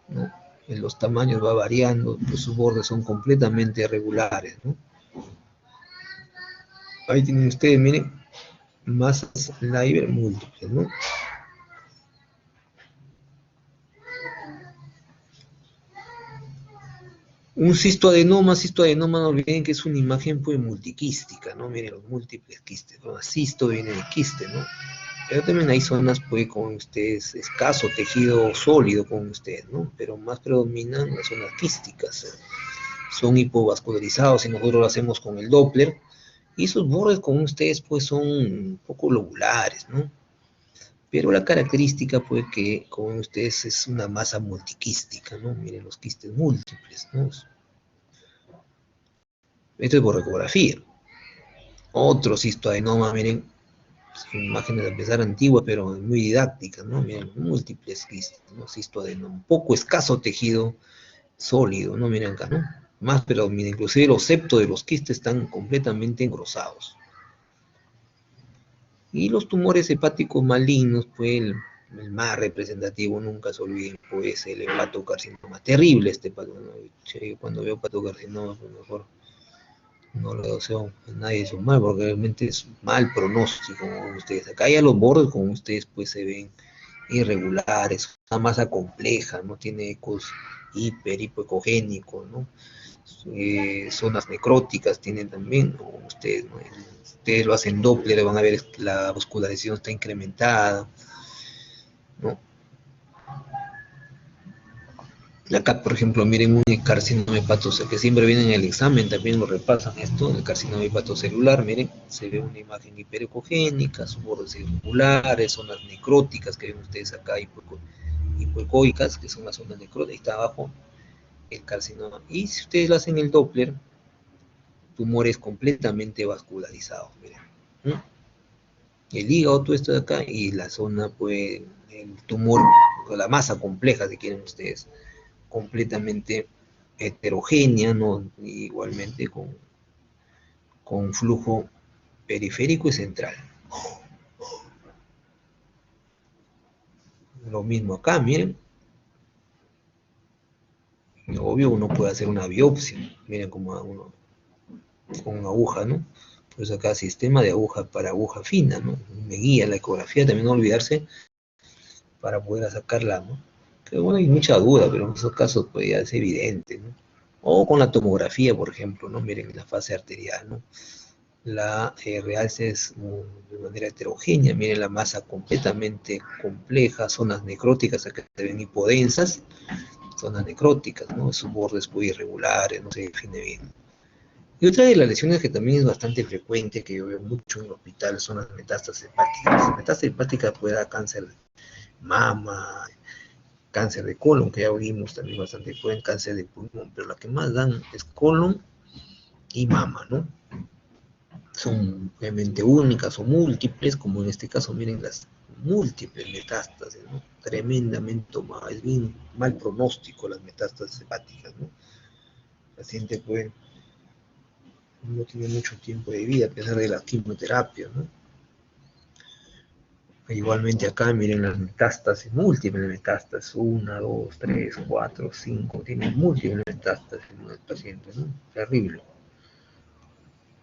¿no? En los tamaños va variando, pues sus bordes son completamente irregulares, ¿no? Ahí tienen ustedes, miren, masas Leiber múltiples, ¿no? Un cistoadenoma, no olviden que es una imagen pues multiquística, ¿no? Miren los múltiples quistes, ¿no? Cisto viene de quiste, ¿no? Pero también hay zonas pues con ustedes escaso tejido sólido con ustedes, ¿no? Pero más predominan las zonas quísticas, ¿eh? Son hipovascularizados y nosotros lo hacemos con el Doppler y sus bordes con ustedes pues son un poco lobulares, ¿no? Pero la característica pues que con ustedes es una masa multiquística, ¿no? Miren los quistes múltiples, ¿no? Esto es por ecografía. Otro cistoadenoma, miren, imágenes a pesar antiguas, pero muy didácticas, ¿no? Miren, múltiples quistes, ¿no? Cistoadenoma, un poco escaso tejido sólido, ¿no? Miren acá, ¿no? Más, pero miren, inclusive los septos de los quistes están completamente engrosados. Y los tumores hepáticos malignos, pues el más representativo, nunca se olviden, pues el hepatocarcinoma. Terrible este hepatocarcinoma. Cuando veo hepatocarcinoma, pues mejor no lo deseo a nadie su mal, porque realmente es mal pronóstico como ustedes. Acá ya los bordes como ustedes pues se ven irregulares, una masa compleja, no tiene ecos hipoecogénicos, ¿no? Zonas necróticas tienen también, ¿no? Ustedes, ¿no? Ustedes lo hacen Doppler, van a ver que la vascularización está incrementada, ¿no? Acá, por ejemplo, miren un carcinoma hepatocelular, que siempre viene en el examen, también lo repasan esto, el carcinoma hepatocelular, miren, se ve una imagen hiperecogénica, sus bordes irregulares, zonas necróticas que ven ustedes acá, hipoecoicas, que son las zonas necróticas, está abajo el carcinoma. Y si ustedes lo hacen el Doppler, tumores completamente vascularizados, miren. ¿Mm? El hígado, todo esto de acá, y la zona, pues, el tumor, la masa compleja, si quieren ustedes, completamente heterogénea, ¿no? Igualmente con flujo periférico y central. Lo mismo acá, miren. Obvio, uno puede hacer una biopsia, miren como uno, con una aguja, ¿no? Por eso acá sistema de aguja para aguja fina, ¿no? Me guía la ecografía, también no olvidarse para poder sacarla, ¿no? Que bueno, hay mucha duda, pero en esos casos pues ya es evidente, ¿no? O con la tomografía, por ejemplo, ¿no? Miren la fase arterial, ¿no? La realce es de manera heterogénea, miren la masa completamente compleja, zonas necróticas, acá se ven hipodensas, zonas necróticas, ¿no? Sus bordes muy irregulares, no se define bien. Y otra de las lesiones que también es bastante frecuente, que yo veo mucho en el hospital, son las metástasis hepáticas. Las metástasis hepáticas puede dar cáncer de mama, cáncer de colon, que ya oímos también bastante, pueden cáncer de pulmón, pero la que más dan es colon y mama, ¿no? Son obviamente únicas o múltiples, como en este caso, miren las múltiples metástasis, ¿no? Tremendamente mal, es bien mal pronóstico las metástasis hepáticas, ¿no? El paciente puede, no tiene mucho tiempo de vida a pesar de la quimioterapia, ¿no? Igualmente acá, miren las metástasis, múltiples metástasis, 1, 2, 3, 4, 5, tiene múltiples metástasis en el paciente, ¿no? Terrible.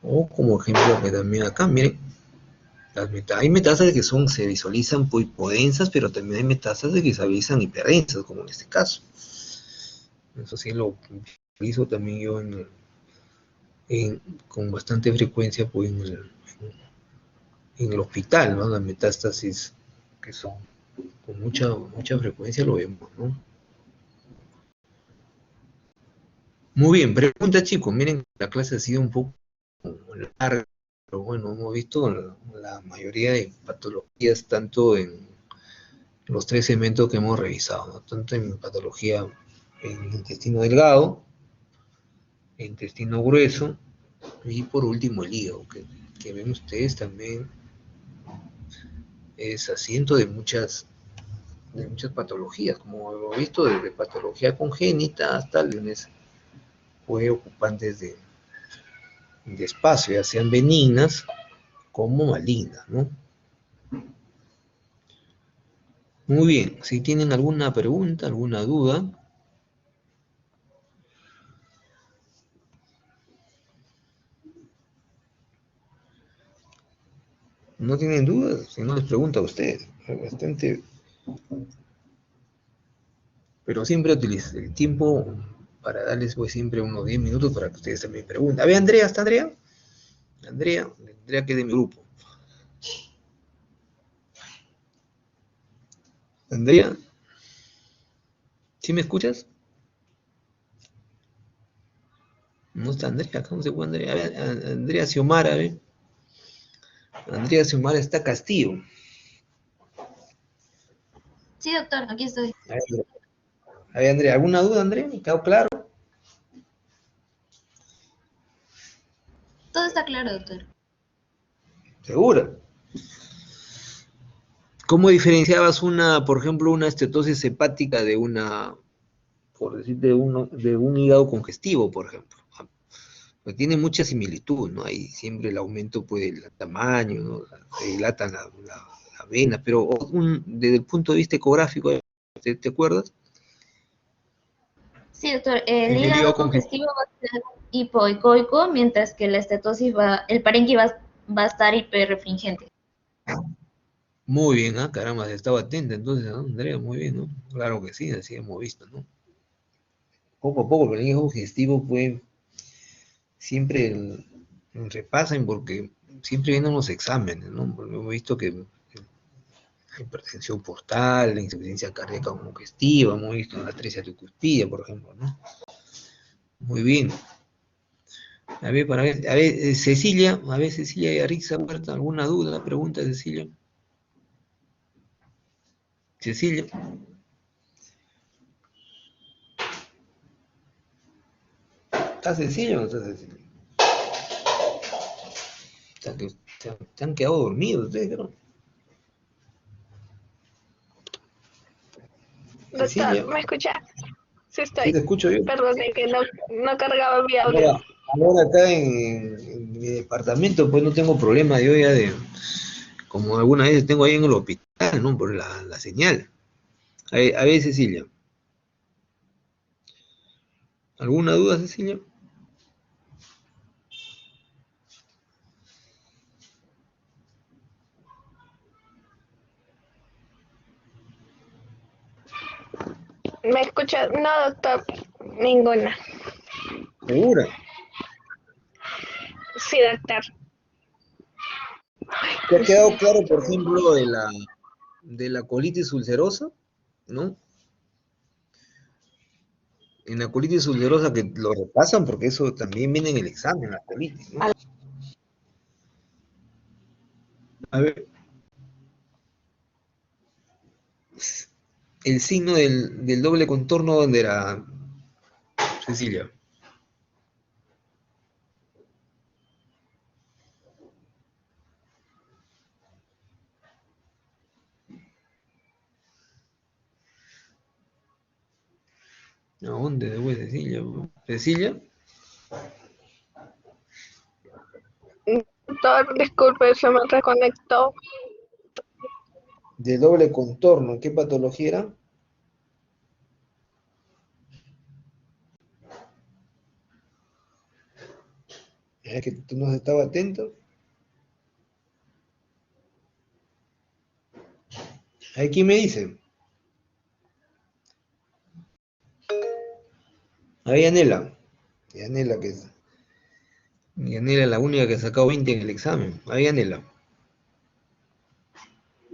O como ejemplo que también acá, miren, hay metástasis que se visualizan hipodensas, pero también hay metástasis que se visualizan hiperdensas, como en este caso. Eso sí lo visualizo también yo con bastante frecuencia pues, en el hospital, ¿no? Las metástasis que son con mucha frecuencia lo vemos, ¿no? Muy bien, pregunta chicos, miren, la clase ha sido un poco larga, pero bueno, hemos visto la mayoría de patologías, tanto en los 3 segmentos que hemos revisado, ¿no? Tanto en patología en intestino delgado, intestino grueso, y por último el hígado, que ven ustedes también es asiento de muchas patologías, como hemos visto, desde patología congénita hasta lesiones pues, ocupantes de espacio, ya sean benignas como malignas, ¿no? Muy bien, si tienen alguna pregunta, alguna duda. ¿No tienen dudas? Si no les pregunto a ustedes, bastante. Pero siempre utilizo el tiempo para darles pues siempre unos 10 minutos para que ustedes también pregunten. A ver, Andrea, ¿está Andrea? Andrea que es de mi grupo. Andrea, ¿sí me escuchas? No está Andrea, ¿cómo se fue Andrea? A ver, Andrea Xiomara, a ver. Andrea Xiomara está Castillo. Sí, doctor, aquí estoy. A ver, Andrea, ¿alguna duda, Andrea? ¿Me quedó claro? Todo está claro, doctor. ¿Segura? ¿Cómo diferenciabas por ejemplo, una estetosis hepática de por decir, de un hígado congestivo, por ejemplo? Pues tiene mucha similitud, ¿no? Hay siempre el aumento, pues, del tamaño, ¿no? Se dilata la vena, pero desde el punto de vista ecográfico, ¿te acuerdas? Sí, doctor, el En el hígado hígado congestivo. congestivo va a ser hipoecoico, mientras que la estetosis el parénquima va a estar hiperrefringente. Muy bien, ah, caramba, estaba atenta entonces, ¿no, Andrea? Muy bien, ¿no? Claro que sí, así hemos visto, ¿no? Poco a poco, pero el hígado digestivo, pues, siempre repasen porque siempre vienen los exámenes, ¿no? Porque hemos visto que hipertensión portal, la insuficiencia cardíaca congestiva, hemos visto la atresia tricuspide, por ejemplo, ¿no? Muy bien. A ver, Cecilia y Arixa Huerta, ¿alguna duda, pregunta, Cecilia? Cecilia. ¿Está Cecilia o no está Cecilia? Se han quedado dormidos ustedes, creo. Doctor, Cecilia, ¿me escucha? Sí sí te estoy. escucho yo. Perdón, es que no cargaba mi audio. Ahora acá en mi departamento, pues no tengo problema yo ya como algunas veces tengo ahí en el hospital, ¿no? Por la señal. A ver, Cecilia. ¿Alguna duda, Cecilia? ¿Me escucha? No, doctor, ninguna. ¿Segura? Sí, doctor. ¿Te ha quedado claro, por ejemplo, de la colitis ulcerosa? ¿No? En la colitis ulcerosa que lo repasan, porque eso también viene en el examen, la colitis, ¿no? A ver, el signo del doble contorno, ¿dónde era, Cecilia? ¿A dónde después, Cecilia? ¿Cecilia? Doctor, disculpe, se me reconectó. De doble contorno, ¿qué patología era? ¿Es que tú no has estado atento? Aquí me dice. Ahí Anela. Y Anela, que es. Y Anela es la única que ha sacado 20 en el examen. Ahí Anela.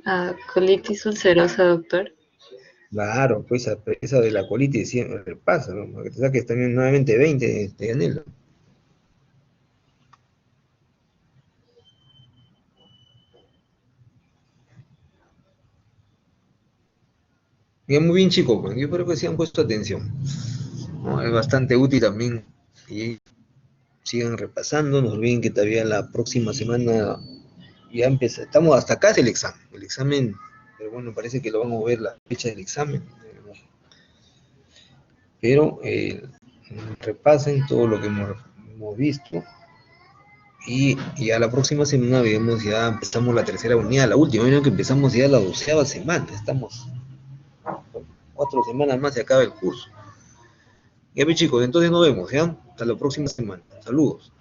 Ah, colitis ulcerosa, doctor. Claro, pues esa de la colitis siempre pasa, ¿no? Para que te saques también nuevamente 20, Anela. Y muy bien, chicos, pues, yo creo que sí han puesto atención, ¿no? Es bastante útil también. Y sigan repasando, no olviden que todavía la próxima semana ya empieza, estamos hasta acá es el examen, pero bueno, parece que lo vamos a ver la fecha del examen, pero repasen todo lo que hemos visto y ya la próxima semana vemos, ya empezamos la tercera unidad, la última, que empezamos ya la 12ª semana, estamos 4 semanas más y acaba el curso. Ya, mis chicos, entonces nos vemos, ¿ya? Hasta la próxima semana. Saludos.